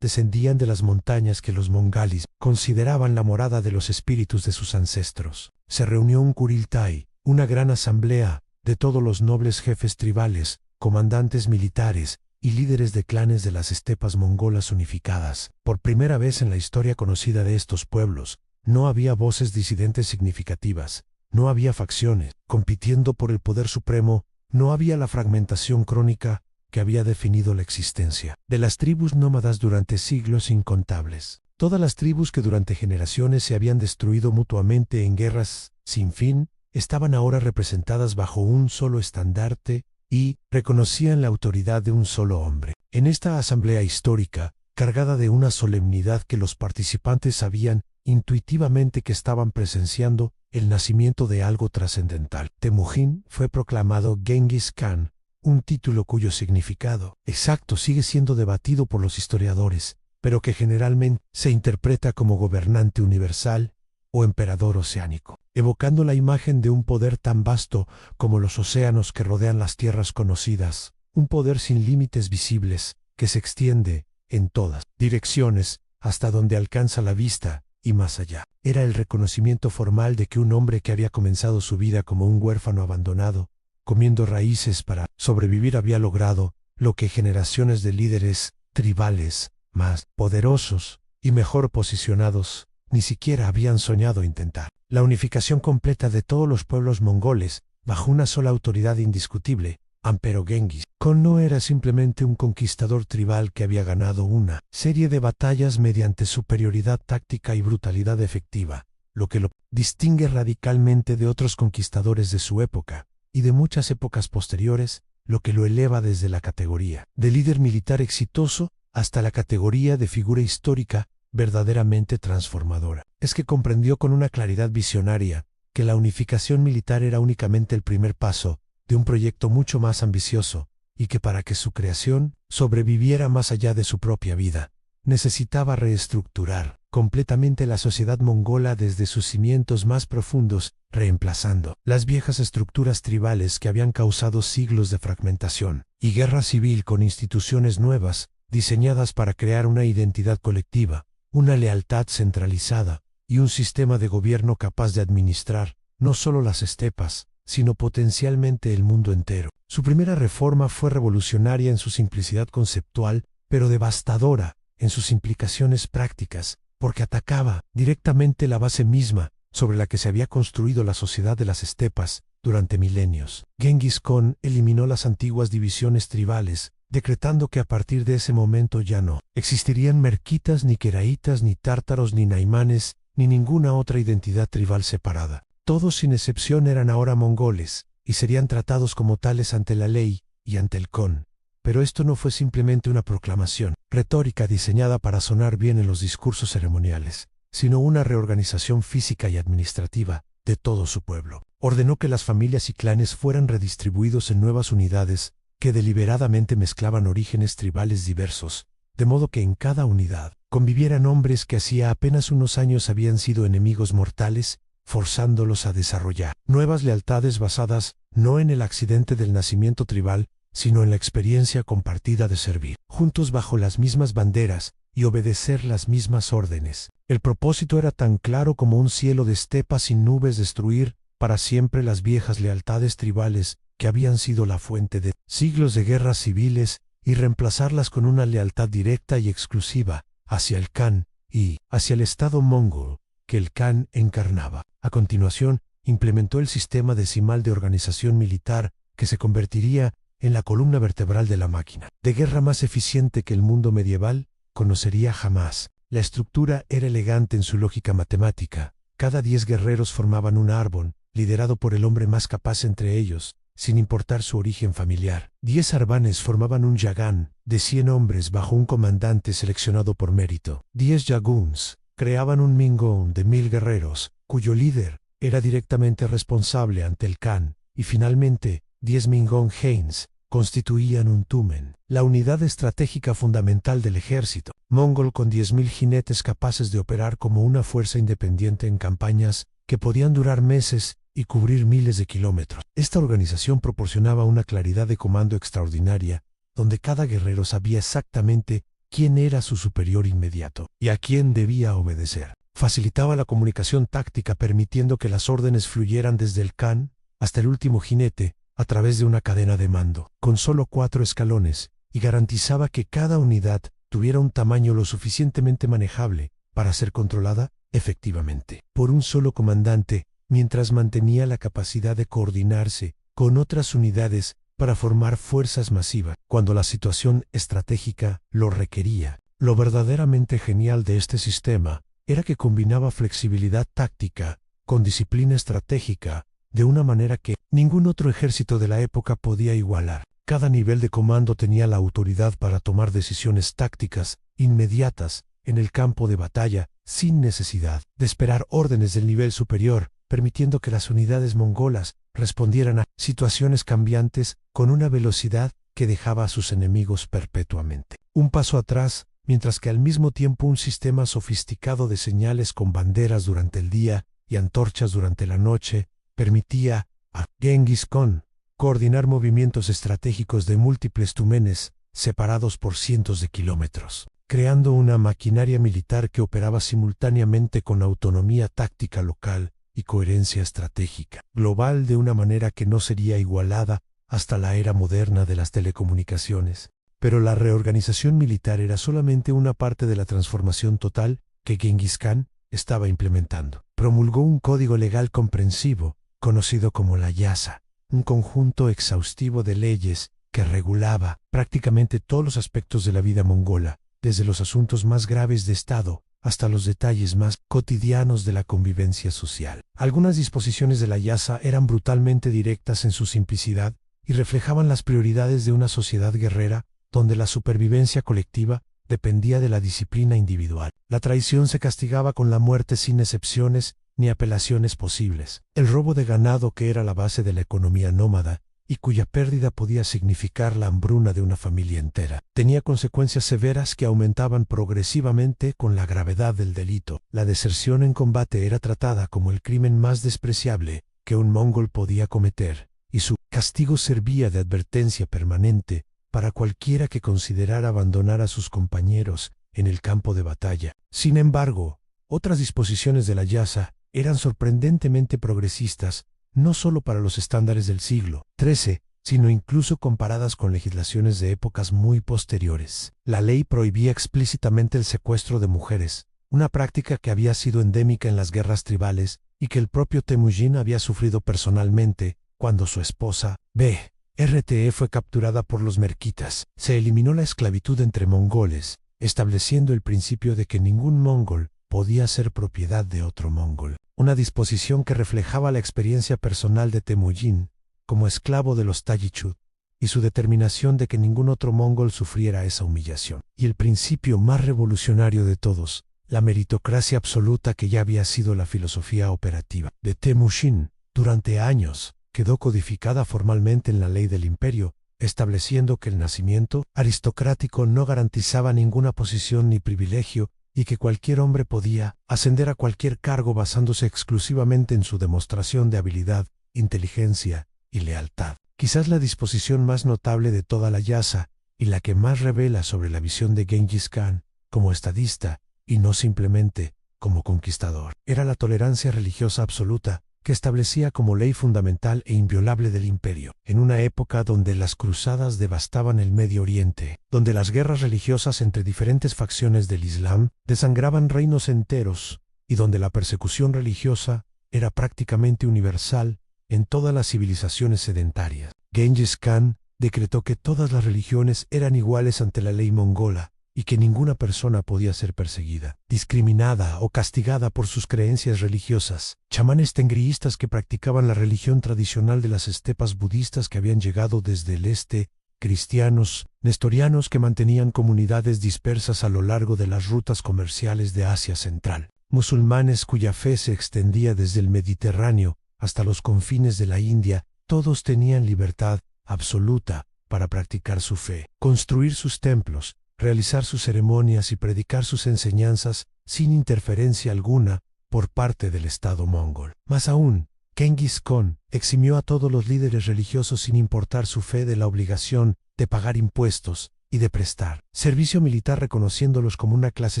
descendían de las montañas que los mongolis consideraban la morada de los espíritus de sus ancestros, se reunió un Kuriltai, una gran asamblea de todos los nobles jefes tribales, comandantes militares y líderes de clanes de las estepas mongolas unificadas. Por primera vez en la historia conocida de estos pueblos, no había voces disidentes significativas, no había facciones compitiendo por el poder supremo, no había la fragmentación crónica que había definido la existencia de las tribus nómadas durante siglos incontables. Todas las tribus que durante generaciones se habían destruido mutuamente en guerras sin fin, estaban ahora representadas bajo un solo estandarte y reconocían la autoridad de un solo hombre. En esta asamblea histórica, cargada de una solemnidad que los participantes sabían intuitivamente que estaban presenciando el nacimiento de algo trascendental, Temujin fue proclamado Genghis Khan, un título cuyo significado exacto sigue siendo debatido por los historiadores, pero que generalmente se interpreta como gobernante universal o emperador oceánico, evocando la imagen de un poder tan vasto como los océanos que rodean las tierras conocidas, un poder sin límites visibles que se extiende en todas direcciones hasta donde alcanza la vista y más allá. Era el reconocimiento formal de que un hombre que había comenzado su vida como un huérfano abandonado, comiendo raíces para sobrevivir, había logrado lo que generaciones de líderes tribales más poderosos y mejor posicionados ni siquiera habían soñado intentar. La unificación completa de todos los pueblos mongoles bajo una sola autoridad indiscutible, Ampero Genghis Khan no era simplemente un conquistador tribal que había ganado una serie de batallas mediante superioridad táctica y brutalidad efectiva, lo que lo distingue radicalmente de otros conquistadores de su época y de muchas épocas posteriores, lo que lo eleva desde la categoría de líder militar exitoso hasta la categoría de figura histórica verdaderamente transformadora. Es que comprendió con una claridad visionaria que la unificación militar era únicamente el primer paso de un proyecto mucho más ambicioso, y que para que su creación sobreviviera más allá de su propia vida, necesitaba reestructurar completamente la sociedad mongola desde sus cimientos más profundos, reemplazando las viejas estructuras tribales que habían causado siglos de fragmentación y guerra civil con instituciones nuevas, diseñadas para crear una identidad colectiva, una lealtad centralizada y un sistema de gobierno capaz de administrar no solo las estepas, sino potencialmente el mundo entero. Su primera reforma fue revolucionaria en su simplicidad conceptual, pero devastadora en sus implicaciones prácticas, porque atacaba directamente la base misma sobre la que se había construido la sociedad de las estepas durante milenios. Genghis Khan eliminó las antiguas divisiones tribales, decretando que a partir de ese momento ya no existirían merquitas, ni queraitas, ni tártaros, ni naimanes, ni ninguna otra identidad tribal separada. Todos sin excepción eran ahora mongoles, y serían tratados como tales ante la ley y ante el Khan. Pero esto no fue simplemente una proclamación retórica diseñada para sonar bien en los discursos ceremoniales, sino una reorganización física y administrativa de todo su pueblo. Ordenó que las familias y clanes fueran redistribuidos en nuevas unidades que deliberadamente mezclaban orígenes tribales diversos, de modo que en cada unidad convivieran hombres que hacía apenas unos años habían sido enemigos mortales, forzándolos a desarrollar nuevas lealtades basadas no en el accidente del nacimiento tribal, sino en la experiencia compartida de servir juntos bajo las mismas banderas y obedecer las mismas órdenes. El propósito era tan claro como un cielo de estepas sin nubes: destruir para siempre las viejas lealtades tribales que habían sido la fuente de siglos de guerras civiles y reemplazarlas con una lealtad directa y exclusiva hacia el Khan y hacia el Estado mongol que el Khan encarnaba. A continuación, implementó el sistema decimal de organización militar que se convertiría en la columna vertebral de la máquina de guerra más eficiente que el mundo medieval conocería jamás. La estructura era elegante en su lógica matemática. Cada 10 guerreros formaban un árbol, liderado por el hombre más capaz entre ellos, sin importar su origen familiar. 10 arbanes formaban un yagán de 100 hombres bajo un comandante seleccionado por mérito. 10 yaguns creaban un mingón de 1000 guerreros, cuyo líder era directamente responsable ante el Khan, y finalmente 10 mingón hains constituían un tumen, la unidad estratégica fundamental del ejército mongol, con 10.000 jinetes capaces de operar como una fuerza independiente en campañas que podían durar meses y cubrir miles de kilómetros. Esta organización proporcionaba una claridad de comando extraordinaria, donde cada guerrero sabía exactamente quién era su superior inmediato y a quién debía obedecer. Facilitaba la comunicación táctica, permitiendo que las órdenes fluyeran desde el Khan hasta el último jinete a través de una cadena de mando, con solo 4 escalones, y garantizaba que cada unidad tuviera un tamaño lo suficientemente manejable para ser controlada efectivamente por un solo comandante, mientras mantenía la capacidad de coordinarse con otras unidades para formar fuerzas masivas cuando la situación estratégica lo requería. Lo verdaderamente genial de este sistema era que combinaba flexibilidad táctica con disciplina estratégica de una manera que ningún otro ejército de la época podía igualar. Cada nivel de comando tenía la autoridad para tomar decisiones tácticas inmediatas en el campo de batalla, sin necesidad de esperar órdenes del nivel superior, permitiendo que las unidades mongolas respondieran a situaciones cambiantes con una velocidad que dejaba a sus enemigos perpetuamente un paso atrás, mientras que al mismo tiempo un sistema sofisticado de señales con banderas durante el día y antorchas durante la noche permitía a Genghis Khan coordinar movimientos estratégicos de múltiples túmenes separados por cientos de kilómetros, creando una maquinaria militar que operaba simultáneamente con autonomía táctica local y coherencia estratégica global de una manera que no sería igualada hasta la era moderna de las telecomunicaciones. Pero la reorganización militar era solamente una parte de la transformación total que Genghis Khan estaba implementando. Promulgó un código legal comprensivo, conocido como la Yasa, un conjunto exhaustivo de leyes que regulaba prácticamente todos los aspectos de la vida mongola, desde los asuntos más graves de Estado hasta los detalles más cotidianos de la convivencia social. Algunas disposiciones de la Yasa eran brutalmente directas en su simplicidad y reflejaban las prioridades de una sociedad guerrera donde la supervivencia colectiva dependía de la disciplina individual. La traición se castigaba con la muerte sin excepciones ni apelaciones posibles. El robo de ganado, que era la base de la economía nómada, y cuya pérdida podía significar la hambruna de una familia entera. Tenía consecuencias severas que aumentaban progresivamente con la gravedad del delito. La deserción en combate era tratada como el crimen más despreciable que un mongol podía cometer, y su castigo servía de advertencia permanente para cualquiera que considerara abandonar a sus compañeros en el campo de batalla. Sin embargo, otras disposiciones de la Yasa eran sorprendentemente progresistas, no solo para los estándares del siglo XIII, sino incluso comparadas con legislaciones de épocas muy posteriores. La ley prohibía explícitamente el secuestro de mujeres, una práctica que había sido endémica en las guerras tribales y que el propio Temujin había sufrido personalmente cuando su esposa, BRTE, fue capturada por los merquitas. Se eliminó la esclavitud entre mongoles, estableciendo el principio de que ningún mongol podía ser propiedad de otro mongol, una disposición que reflejaba la experiencia personal de Temujin como esclavo de los Tayikchud y su determinación de que ningún otro mongol sufriera esa humillación. Y el principio más revolucionario de todos, la meritocracia absoluta, que ya había sido la filosofía operativa de Temujin durante años, quedó codificada formalmente en la ley del imperio, estableciendo que el nacimiento aristocrático no garantizaba ninguna posición ni privilegio y que cualquier hombre podía ascender a cualquier cargo basándose exclusivamente en su demostración de habilidad, inteligencia y lealtad. Quizás la disposición más notable de toda la Yasa y la que más revela sobre la visión de Genghis Khan como estadista y no simplemente como conquistador, era la tolerancia religiosa absoluta, que establecía como ley fundamental e inviolable del imperio. En una época donde las cruzadas devastaban el Medio Oriente, donde las guerras religiosas entre diferentes facciones del Islam desangraban reinos enteros, y donde la persecución religiosa era prácticamente universal en todas las civilizaciones sedentarias, Genghis Khan decretó que todas las religiones eran iguales ante la ley mongola, y que ninguna persona podía ser perseguida, discriminada o castigada por sus creencias religiosas. Chamanes tengriistas que practicaban la religión tradicional de las estepas budistas que habían llegado desde el este, cristianos, nestorianos que mantenían comunidades dispersas a lo largo de las rutas comerciales de Asia Central, musulmanes cuya fe se extendía desde el Mediterráneo hasta los confines de la India, todos tenían libertad absoluta para practicar su fe, construir sus templos, realizar sus ceremonias y predicar sus enseñanzas sin interferencia alguna por parte del Estado mongol. Más aún, Genghis Khan eximió a todos los líderes religiosos sin importar su fe de la obligación de pagar impuestos y de prestar servicio militar, reconociéndolos como una clase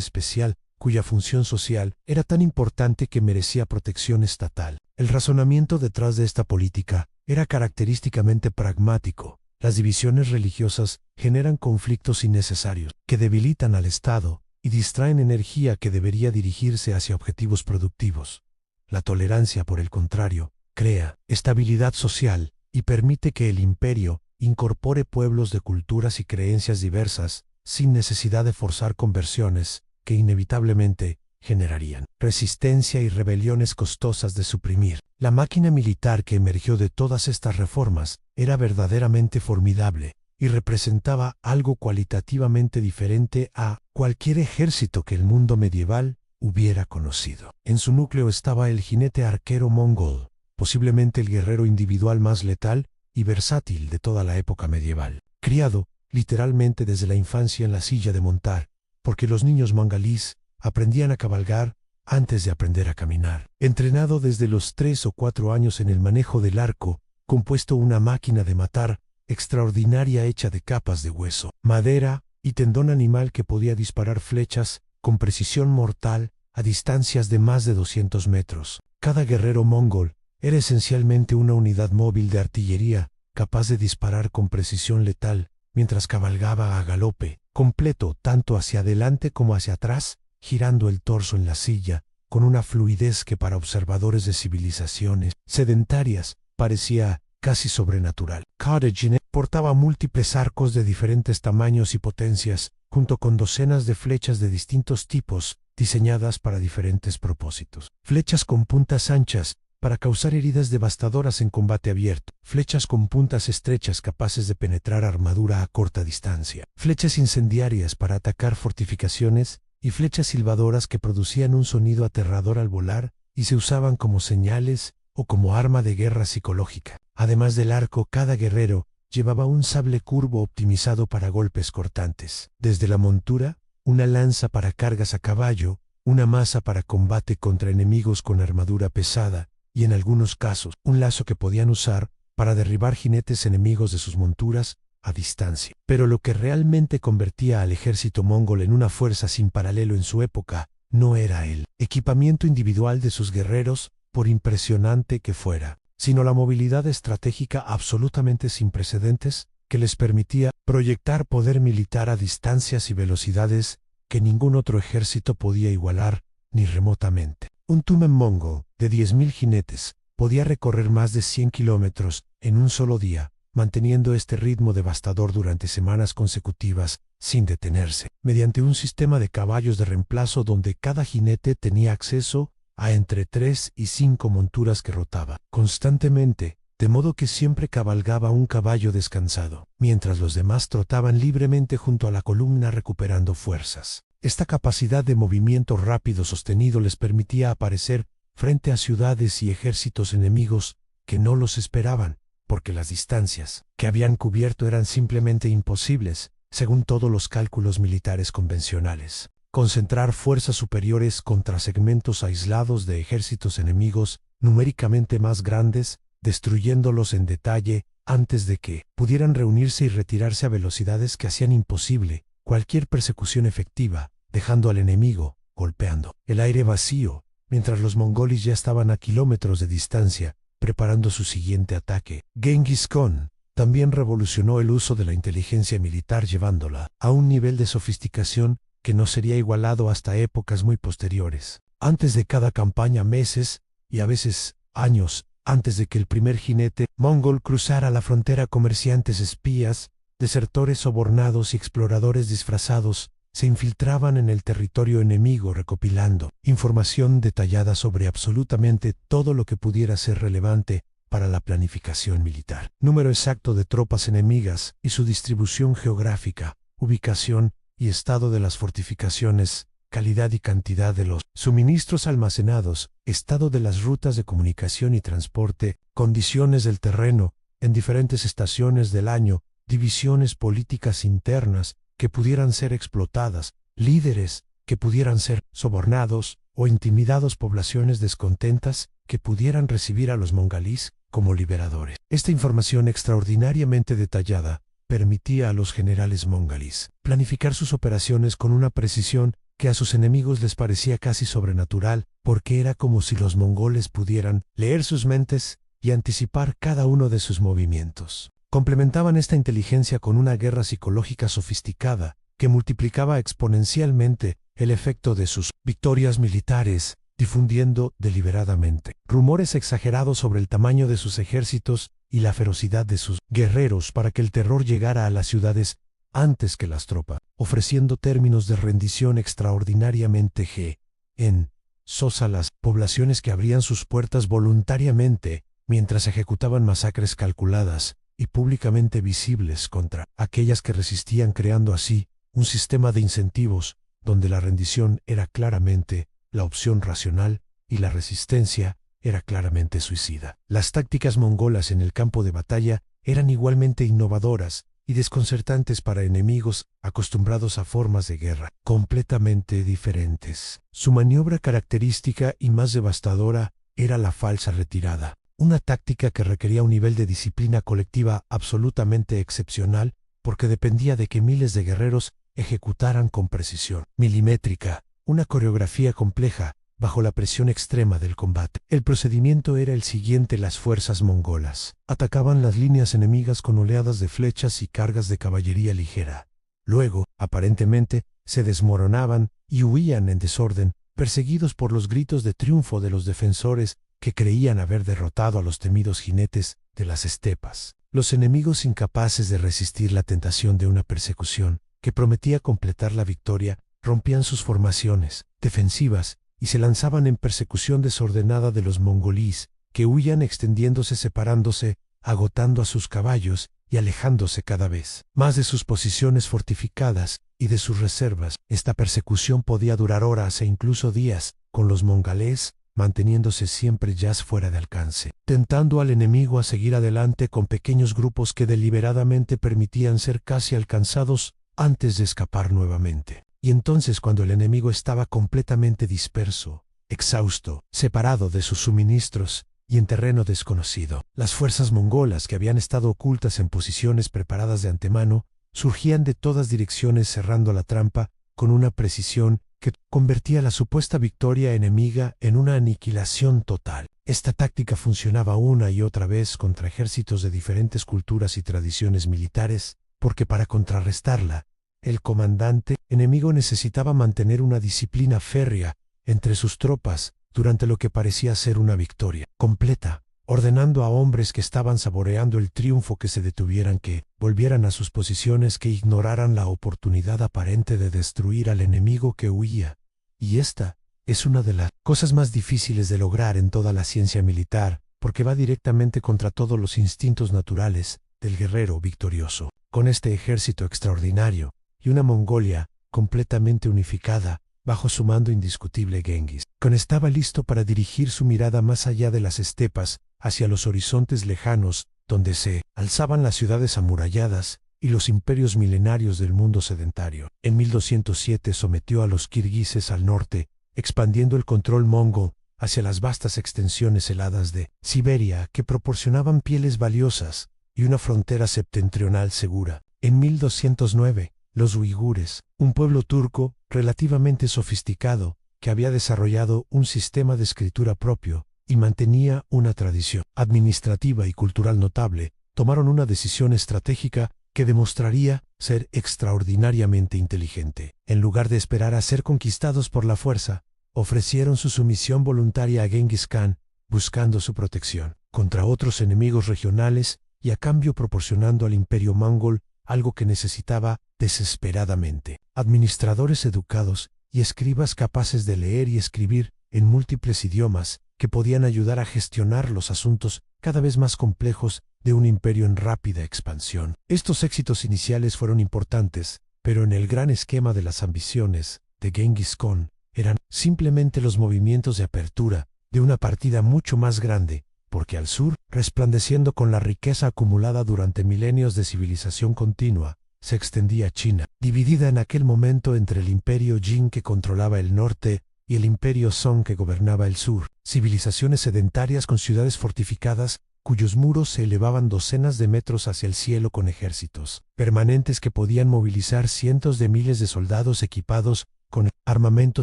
especial cuya función social era tan importante que merecía protección estatal. El razonamiento detrás de esta política era característicamente pragmático. Las divisiones religiosas generan conflictos innecesarios que debilitan al Estado y distraen energía que debería dirigirse hacia objetivos productivos. La tolerancia, por el contrario, crea estabilidad social y permite que el imperio incorpore pueblos de culturas y creencias diversas sin necesidad de forzar conversiones que inevitablemente generarían resistencia y rebeliones costosas de suprimir. La máquina militar que emergió de todas estas reformas era verdaderamente formidable y representaba algo cualitativamente diferente a cualquier ejército que el mundo medieval hubiera conocido. En su núcleo estaba el jinete arquero mongol, posiblemente el guerrero individual más letal y versátil de toda la época medieval, criado literalmente desde la infancia en la silla de montar, porque los niños mangalís aprendían a cabalgar antes de aprender a caminar. Entrenado desde los 3 o 4 años en el manejo del arco, compuesto una máquina de matar extraordinaria hecha de capas de hueso, madera y tendón animal que podía disparar flechas con precisión mortal a distancias de más de 200 metros. Cada guerrero mongol era esencialmente una unidad móvil de artillería capaz de disparar con precisión letal mientras cabalgaba a galope, completo tanto hacia adelante como hacia atrás, girando el torso en la silla, con una fluidez que para observadores de civilizaciones sedentarias parecía casi sobrenatural. Cartagena portaba múltiples arcos de diferentes tamaños y potencias, junto con docenas de flechas de distintos tipos, diseñadas para diferentes propósitos. Flechas con puntas anchas, para causar heridas devastadoras en combate abierto. Flechas con puntas estrechas capaces de penetrar armadura a corta distancia. Flechas incendiarias para atacar fortificaciones y flechas silbadoras que producían un sonido aterrador al volar y se usaban como señales o como arma de guerra psicológica. Además del arco, cada guerrero llevaba un sable curvo optimizado para golpes cortantes. Desde la montura, una lanza para cargas a caballo, una maza para combate contra enemigos con armadura pesada, y en algunos casos, un lazo que podían usar para derribar jinetes enemigos de sus monturas a distancia. Pero lo que realmente convertía al ejército mongol en una fuerza sin paralelo en su época no era el equipamiento individual de sus guerreros, por impresionante que fuera, sino la movilidad estratégica absolutamente sin precedentes que les permitía proyectar poder militar a distancias y velocidades que ningún otro ejército podía igualar ni remotamente. Un tumen mongol de 10.000 jinetes podía recorrer más de 100 kilómetros en un solo día, manteniendo este ritmo devastador durante semanas consecutivas sin detenerse, mediante un sistema de caballos de reemplazo donde cada jinete tenía acceso a entre 3 y 5 monturas que rotaba constantemente, de modo que siempre cabalgaba un caballo descansado, mientras los demás trotaban libremente junto a la columna recuperando fuerzas. Esta capacidad de movimiento rápido sostenido les permitía aparecer frente a ciudades y ejércitos enemigos que no los esperaban, porque las distancias que habían cubierto eran simplemente imposibles, según todos los cálculos militares convencionales. Concentrar fuerzas superiores contra segmentos aislados de ejércitos enemigos numéricamente más grandes, destruyéndolos en detalle antes de que pudieran reunirse y retirarse a velocidades que hacían imposible cualquier persecución efectiva, dejando al enemigo golpeando el aire vacío, mientras los mongoles ya estaban a kilómetros de distancia, preparando su siguiente ataque. Genghis Khan también revolucionó el uso de la inteligencia militar llevándola a un nivel de sofisticación que no sería igualado hasta épocas muy posteriores. Antes de cada campaña, meses, y a veces años, antes de que el primer jinete mongol cruzara la frontera, comerciantes, espías, desertores sobornados y exploradores disfrazados se infiltraban en el territorio enemigo recopilando información detallada sobre absolutamente todo lo que pudiera ser relevante para la planificación militar. Número exacto de tropas enemigas y su distribución geográfica, ubicación y estado de las fortificaciones, calidad y cantidad de los suministros almacenados, estado de las rutas de comunicación y transporte, condiciones del terreno en diferentes estaciones del año, divisiones políticas internas que pudieran ser explotadas, líderes que pudieran ser sobornados o intimidados, poblaciones descontentas que pudieran recibir a los mongolíes como liberadores. Esta información extraordinariamente detallada permitía a los generales mongolíes planificar sus operaciones con una precisión que a sus enemigos les parecía casi sobrenatural, porque era como si los mongoles pudieran leer sus mentes y anticipar cada uno de sus movimientos. Complementaban esta inteligencia con una guerra psicológica sofisticada que multiplicaba exponencialmente el efecto de sus victorias militares, difundiendo deliberadamente rumores exagerados sobre el tamaño de sus ejércitos y la ferocidad de sus guerreros para que el terror llegara a las ciudades antes que las tropas, ofreciendo términos de rendición extraordinariamente a las poblaciones que abrían sus puertas voluntariamente mientras ejecutaban masacres calculadas y públicamente visibles contra aquellas que resistían, creando así un sistema de incentivos donde la rendición era claramente la opción racional y la resistencia era claramente suicida. Las tácticas mongolas en el campo de batalla eran igualmente innovadoras y desconcertantes para enemigos acostumbrados a formas de guerra completamente diferentes. Su maniobra característica y más devastadora era la falsa retirada, una táctica que requería un nivel de disciplina colectiva absolutamente excepcional porque dependía de que miles de guerreros ejecutaran con precisión milimétrica una coreografía compleja bajo la presión extrema del combate. El procedimiento era el siguiente: las fuerzas mongolas atacaban las líneas enemigas con oleadas de flechas y cargas de caballería ligera. Luego, aparentemente, se desmoronaban y huían en desorden, perseguidos por los gritos de triunfo de los defensores que creían haber derrotado a los temidos jinetes de las estepas. Los enemigos, incapaces de resistir la tentación de una persecución que prometía completar la victoria, rompían sus formaciones defensivas y se lanzaban en persecución desordenada de los mongolíes, que huían extendiéndose, separándose, agotando a sus caballos y alejándose cada vez más de sus posiciones fortificadas y de sus reservas. Esta persecución podía durar horas e incluso días, con los mongolíes manteniéndose siempre ya fuera de alcance, tentando al enemigo a seguir adelante con pequeños grupos que deliberadamente permitían ser casi alcanzados antes de escapar nuevamente. Y entonces, cuando el enemigo estaba completamente disperso, exhausto, separado de sus suministros y en terreno desconocido, las fuerzas mongolas, que habían estado ocultas en posiciones preparadas de antemano, surgían de todas direcciones cerrando la trampa con una precisión que convertía la supuesta victoria enemiga en una aniquilación total. Esta táctica funcionaba una y otra vez contra ejércitos de diferentes culturas y tradiciones militares, porque para contrarrestarla, el comandante enemigo necesitaba mantener una disciplina férrea entre sus tropas durante lo que parecía ser una victoria completa, ordenando a hombres que estaban saboreando el triunfo que se detuvieran, que volvieran a sus posiciones, que ignoraran la oportunidad aparente de destruir al enemigo que huía. Y esta es una de las cosas más difíciles de lograr en toda la ciencia militar, porque va directamente contra todos los instintos naturales del guerrero victorioso. Con este ejército extraordinario y una Mongolia completamente unificada bajo su mando indiscutible, Genghis Khan estaba listo para dirigir su mirada más allá de las estepas, hacia los horizontes lejanos, donde se alzaban las ciudades amuralladas y los imperios milenarios del mundo sedentario. En 1207 sometió a los kirguises al norte, expandiendo el control mongol hacia las vastas extensiones heladas de Siberia, que proporcionaban pieles valiosas y una frontera septentrional segura. En 1209, los uigures, un pueblo turco relativamente sofisticado, que había desarrollado un sistema de escritura propio y mantenía una tradición administrativa y cultural notable, tomaron una decisión estratégica que demostraría ser extraordinariamente inteligente. En lugar de esperar a ser conquistados por la fuerza, ofrecieron su sumisión voluntaria a Genghis Khan, buscando su protección contra otros enemigos regionales y a cambio proporcionando al imperio mongol algo que necesitaba desesperadamente: administradores educados y escribas capaces de leer y escribir en múltiples idiomas, que podían ayudar a gestionar los asuntos cada vez más complejos de un imperio en rápida expansión. Estos éxitos iniciales fueron importantes, pero en el gran esquema de las ambiciones de Genghis Khan eran simplemente los movimientos de apertura de una partida mucho más grande, porque al sur, resplandeciendo con la riqueza acumulada durante milenios de civilización continua, se extendía China, dividida en aquel momento entre el imperio Jin, que controlaba el norte, y el imperio Song, que gobernaba el sur. Civilizaciones sedentarias con ciudades fortificadas, cuyos muros se elevaban docenas de metros hacia el cielo, con ejércitos permanentes que podían movilizar cientos de miles de soldados equipados con armamento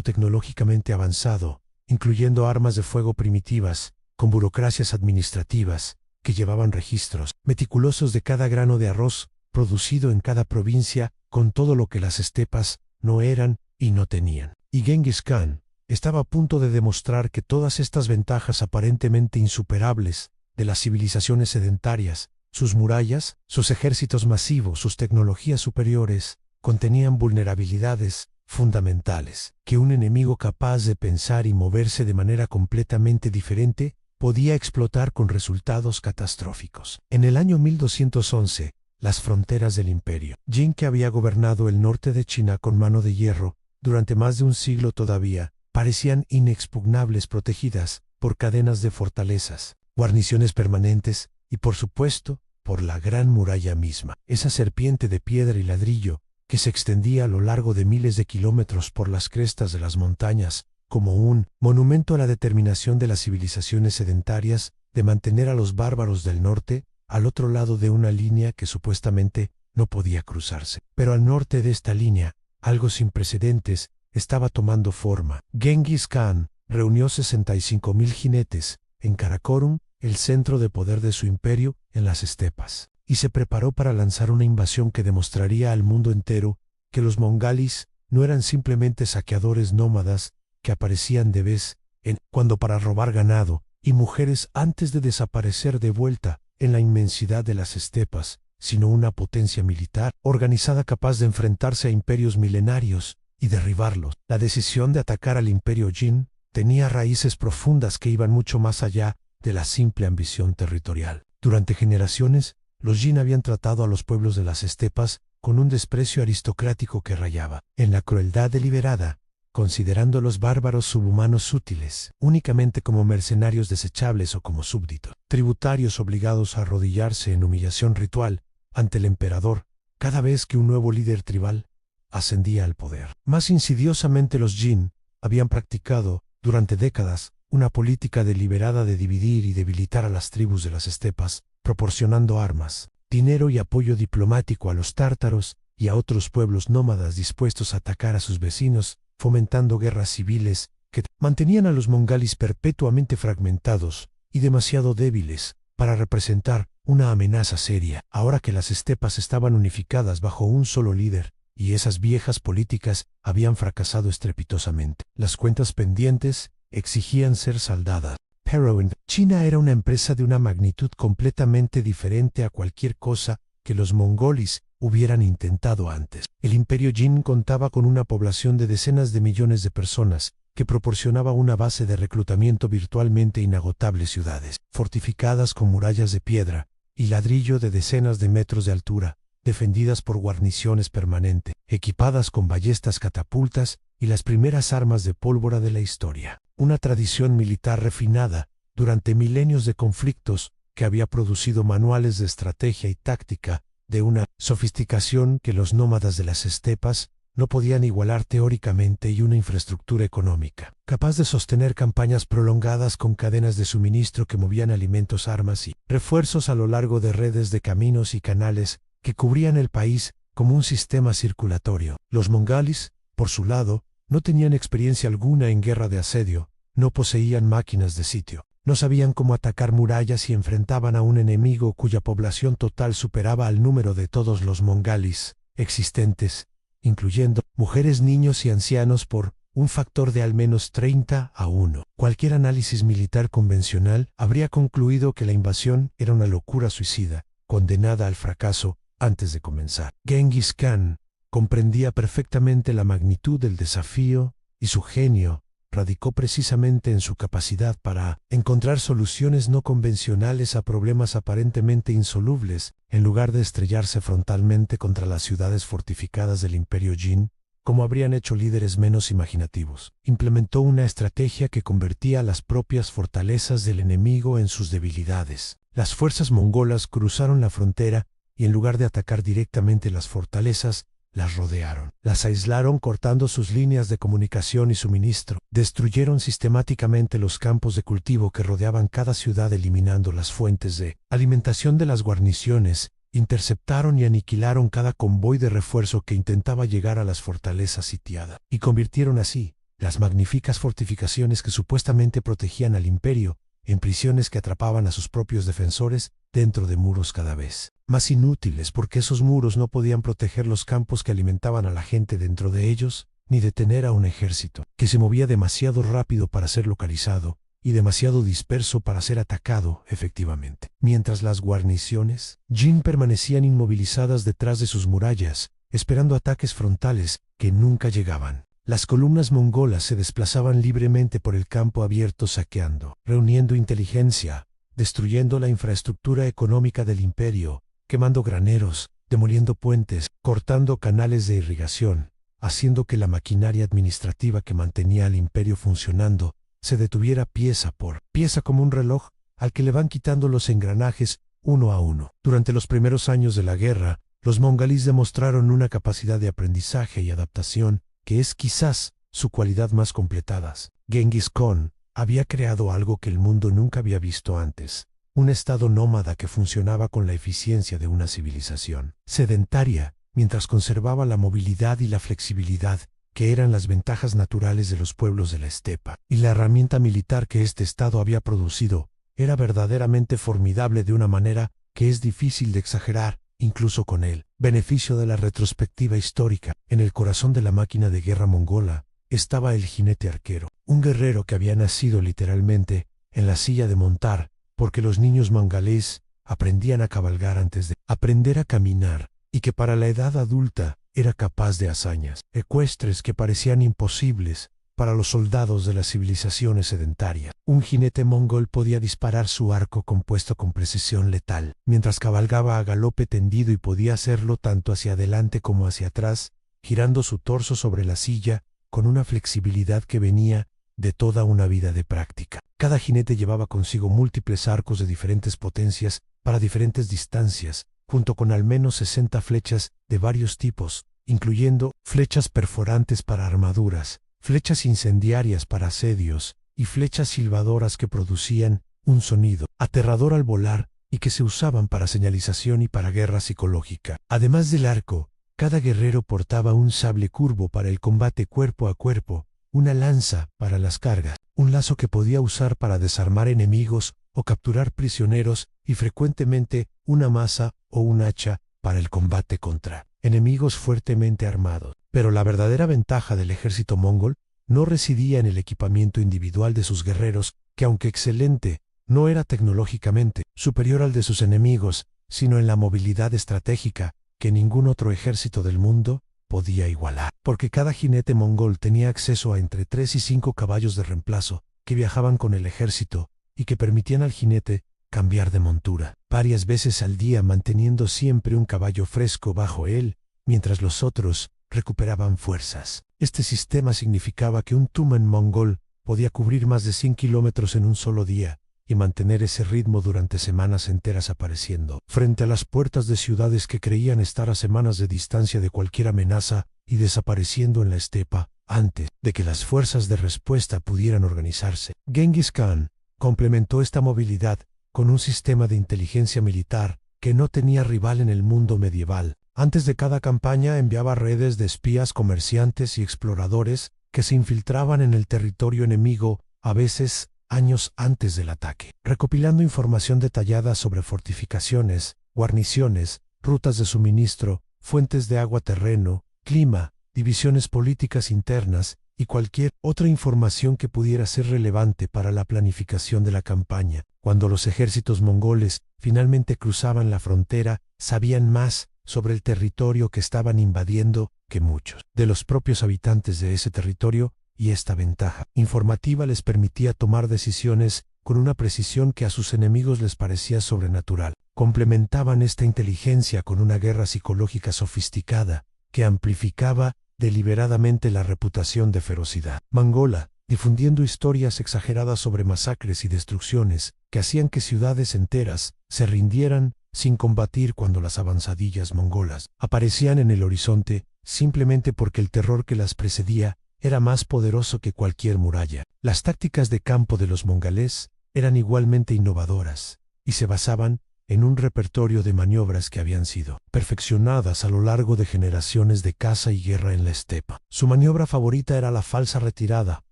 tecnológicamente avanzado, incluyendo armas de fuego primitivas, con burocracias administrativas que llevaban registros meticulosos de cada grano de arroz producido en cada provincia, con todo lo que las estepas no eran y no tenían. Y Genghis Khan estaba a punto de demostrar que todas estas ventajas aparentemente insuperables de las civilizaciones sedentarias, sus murallas, sus ejércitos masivos, sus tecnologías superiores, contenían vulnerabilidades fundamentales que un enemigo capaz de pensar y moverse de manera completamente diferente podía explotar con resultados catastróficos. En el año 1211, las fronteras del imperio Jin, que había gobernado el norte de China con mano de hierro durante más de un siglo todavía, parecían inexpugnables, protegidas por cadenas de fortalezas, guarniciones permanentes y, por supuesto, por la Gran Muralla misma, esa serpiente de piedra y ladrillo que se extendía a lo largo de miles de kilómetros por las crestas de las montañas, como un monumento a la determinación de las civilizaciones sedentarias de mantener a los bárbaros del norte al otro lado de una línea que supuestamente no podía cruzarse. Pero al norte de esta línea, algo sin precedentes estaba tomando forma. Genghis Khan reunió 65.000 jinetes en Karakorum, el centro de poder de su imperio en las estepas, y se preparó para lanzar una invasión que demostraría al mundo entero que los mongolis no eran simplemente saqueadores nómadas que aparecían de vez en cuando para robar ganado y mujeres antes de desaparecer de vuelta en la inmensidad de las estepas, sino una potencia militar organizada capaz de enfrentarse a imperios milenarios y derribarlos. La decisión de atacar al imperio Jin tenía raíces profundas que iban mucho más allá de la simple ambición territorial. Durante generaciones, los Jin habían tratado a los pueblos de las estepas con un desprecio aristocrático que rayaba en la crueldad deliberada, considerando a los bárbaros subhumanos útiles, únicamente como mercenarios desechables o como súbditos, tributarios obligados a arrodillarse en humillación ritual ante el emperador cada vez que un nuevo líder tribal ascendía al poder. Más insidiosamente los Jin habían practicado, durante décadas, una política deliberada de dividir y debilitar a las tribus de las estepas, proporcionando armas, dinero y apoyo diplomático a los tártaros y a otros pueblos nómadas dispuestos a atacar a sus vecinos, fomentando guerras civiles que mantenían a los mongolis perpetuamente fragmentados y demasiado débiles para representar una amenaza seria. Ahora que las estepas estaban unificadas bajo un solo líder, y esas viejas políticas habían fracasado estrepitosamente, las cuentas pendientes exigían ser saldadas. Pero en China era una empresa de una magnitud completamente diferente a cualquier cosa que los mongolis hubieran intentado antes. El imperio Jin contaba con una población de decenas de millones de personas, que proporcionaba una base de reclutamiento virtualmente inagotable. Ciudades fortificadas con murallas de piedra y ladrillo de decenas de metros de altura, defendidas por guarniciones permanentes, equipadas con ballestas, catapultas y las primeras armas de pólvora de la historia. Una tradición militar refinada durante milenios de conflictos que había producido manuales de estrategia y táctica de una sofisticación que los nómadas de las estepas no podían igualar teóricamente, y una infraestructura económica capaz de sostener campañas prolongadas con cadenas de suministro que movían alimentos, armas y refuerzos a lo largo de redes de caminos y canales que cubrían el país como un sistema circulatorio. Los mongolis, por su lado, no tenían experiencia alguna en guerra de asedio, no poseían máquinas de sitio, no sabían cómo atacar murallas y enfrentaban a un enemigo cuya población total superaba al número de todos los mongolis existentes, incluyendo mujeres, niños y ancianos, por un factor de al menos 30-1. Cualquier análisis militar convencional habría concluido que la invasión era una locura suicida, condenada al fracaso antes de comenzar. Genghis Khan comprendía perfectamente la magnitud del desafío, y su genio radicó precisamente en su capacidad para encontrar soluciones no convencionales a problemas aparentemente insolubles, en lugar de estrellarse frontalmente contra las ciudades fortificadas del imperio Jin, como habrían hecho líderes menos imaginativos. Implementó una estrategia que convertía las propias fortalezas del enemigo en sus debilidades. Las fuerzas mongolas cruzaron la frontera y, en lugar de atacar directamente las fortalezas, las rodearon. Las aislaron cortando sus líneas de comunicación y suministro. Destruyeron sistemáticamente los campos de cultivo que rodeaban cada ciudad, eliminando las fuentes de alimentación de las guarniciones. Interceptaron y aniquilaron cada convoy de refuerzo que intentaba llegar a las fortalezas sitiadas, y convirtieron así las magníficas fortificaciones que supuestamente protegían al imperio en prisiones que atrapaban a sus propios defensores dentro de muros cada vez más inútiles, porque esos muros no podían proteger los campos que alimentaban a la gente dentro de ellos, ni detener a un ejército que se movía demasiado rápido para ser localizado y demasiado disperso para ser atacado efectivamente. Mientras las guarniciones Jin permanecían inmovilizadas detrás de sus murallas, esperando ataques frontales que nunca llegaban, las columnas mongolas se desplazaban libremente por el campo abierto, saqueando, reuniendo inteligencia, destruyendo la infraestructura económica del imperio, quemando graneros, demoliendo puentes, cortando canales de irrigación, haciendo que la maquinaria administrativa que mantenía al imperio funcionando se detuviera pieza por pieza, como un reloj al que le van quitando los engranajes uno a uno. Durante los primeros años de la guerra, los mongolis demostraron una capacidad de aprendizaje y adaptación que es quizás su cualidad más completada. Genghis Khan había creado algo que el mundo nunca había visto antes: un estado nómada que funcionaba con la eficiencia de una civilización sedentaria, mientras conservaba la movilidad y la flexibilidad que eran las ventajas naturales de los pueblos de la estepa. Y la herramienta militar que este estado había producido era verdaderamente formidable, de una manera que es difícil de exagerar, incluso con el beneficio de la retrospectiva histórica. En el corazón de la máquina de guerra mongola estaba el jinete arquero, un guerrero que había nacido literalmente en la silla de montar, porque los niños mongolíes aprendían a cabalgar antes de aprender a caminar, y que para la edad adulta era capaz de hazañas ecuestres que parecían imposibles para los soldados de las civilizaciones sedentarias. Un jinete mongol podía disparar su arco compuesto con precisión letal, mientras cabalgaba a galope tendido, y podía hacerlo tanto hacia adelante como hacia atrás, girando su torso sobre la silla con una flexibilidad que venía de toda una vida de práctica. Cada jinete llevaba consigo múltiples arcos de diferentes potencias para diferentes distancias, junto con al menos 60 flechas de varios tipos, incluyendo flechas perforantes para armaduras, flechas incendiarias para asedios y flechas silbadoras que producían un sonido aterrador al volar y que se usaban para señalización y para guerra psicológica. Además del arco, cada guerrero portaba un sable curvo para el combate cuerpo a cuerpo, una lanza para las cargas, un lazo que podía usar para desarmar enemigos o capturar prisioneros y frecuentemente una maza o un hacha para el combate contra enemigos fuertemente armados. Pero la verdadera ventaja del ejército mongol no residía en el equipamiento individual de sus guerreros, que aunque excelente, no era tecnológicamente superior al de sus enemigos, sino en la movilidad estratégica que ningún otro ejército del mundo podía igualar, porque cada jinete mongol tenía acceso a entre 3 y 5 caballos de reemplazo que viajaban con el ejército y que permitían al jinete cambiar de montura varias veces al día, manteniendo siempre un caballo fresco bajo él, mientras los otros recuperaban fuerzas. Este sistema significaba que un tumen mongol podía cubrir más de 100 kilómetros en un solo día y mantener ese ritmo durante semanas enteras, apareciendo frente a las puertas de ciudades que creían estar a semanas de distancia de cualquier amenaza y desapareciendo en la estepa antes de que las fuerzas de respuesta pudieran organizarse. Genghis Khan complementó esta movilidad con un sistema de inteligencia militar que no tenía rival en el mundo medieval. Antes de cada campaña enviaba redes de espías, comerciantes y exploradores que se infiltraban en el territorio enemigo, a veces años antes del ataque, recopilando información detallada sobre fortificaciones, guarniciones, rutas de suministro, fuentes de agua, terreno, clima, divisiones políticas internas y cualquier otra información que pudiera ser relevante para la planificación de la campaña. Cuando los ejércitos mongoles finalmente cruzaban la frontera, sabían más sobre el territorio que estaban invadiendo que muchos de los propios habitantes de ese territorio, y esta ventaja informativa les permitía tomar decisiones con una precisión que a sus enemigos les parecía sobrenatural. Complementaban esta inteligencia con una guerra psicológica sofisticada que amplificaba deliberadamente la reputación de ferocidad mongola, difundiendo historias exageradas sobre masacres y destrucciones que hacían que ciudades enteras se rindieran sin combatir cuando las avanzadillas mongolas aparecían en el horizonte, simplemente porque el terror que las precedía era más poderoso que cualquier muralla. Las tácticas de campo de los mongolés eran igualmente innovadoras y se basaban en un repertorio de maniobras que habían sido perfeccionadas a lo largo de generaciones de caza y guerra en la estepa. Su maniobra favorita era la falsa retirada,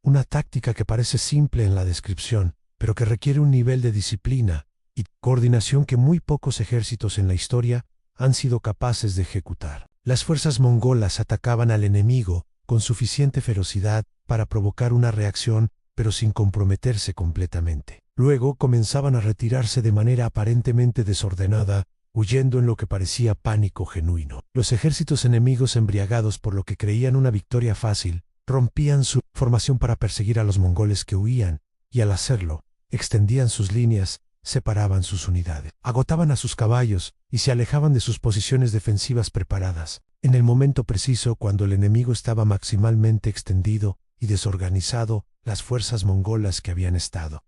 una táctica que parece simple en la descripción, pero que requiere un nivel de disciplina y coordinación que muy pocos ejércitos en la historia han sido capaces de ejecutar. Las fuerzas mongolas atacaban al enemigo con suficiente ferocidad para provocar una reacción, pero sin comprometerse completamente. Luego comenzaban a retirarse de manera aparentemente desordenada, huyendo en lo que parecía pánico genuino. Los ejércitos enemigos, embriagados por lo que creían una victoria fácil, rompían su formación para perseguir a los mongoles que huían, y al hacerlo, extendían sus líneas, separaban sus unidades, agotaban a sus caballos y se alejaban de sus posiciones defensivas preparadas. En el momento preciso, cuando el enemigo estaba maximalmente extendido y desorganizado, las fuerzas mongolas que habían estado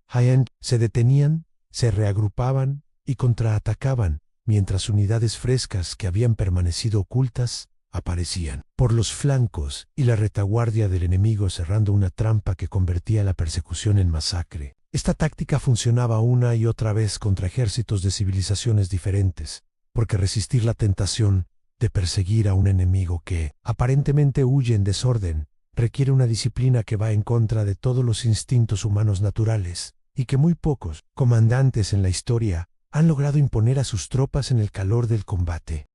se detenían, se reagrupaban y contraatacaban, mientras unidades frescas que habían permanecido ocultas aparecían por los flancos y la retaguardia del enemigo, cerrando una trampa que convertía la persecución en masacre. Esta táctica funcionaba una y otra vez contra ejércitos de civilizaciones diferentes, porque resistir la tentación de perseguir a un enemigo que aparentemente huye en desorden requiere una disciplina que va en contra de todos los instintos humanos naturales, y que muy pocos comandantes en la historia han logrado imponer a sus tropas en el calor del combate.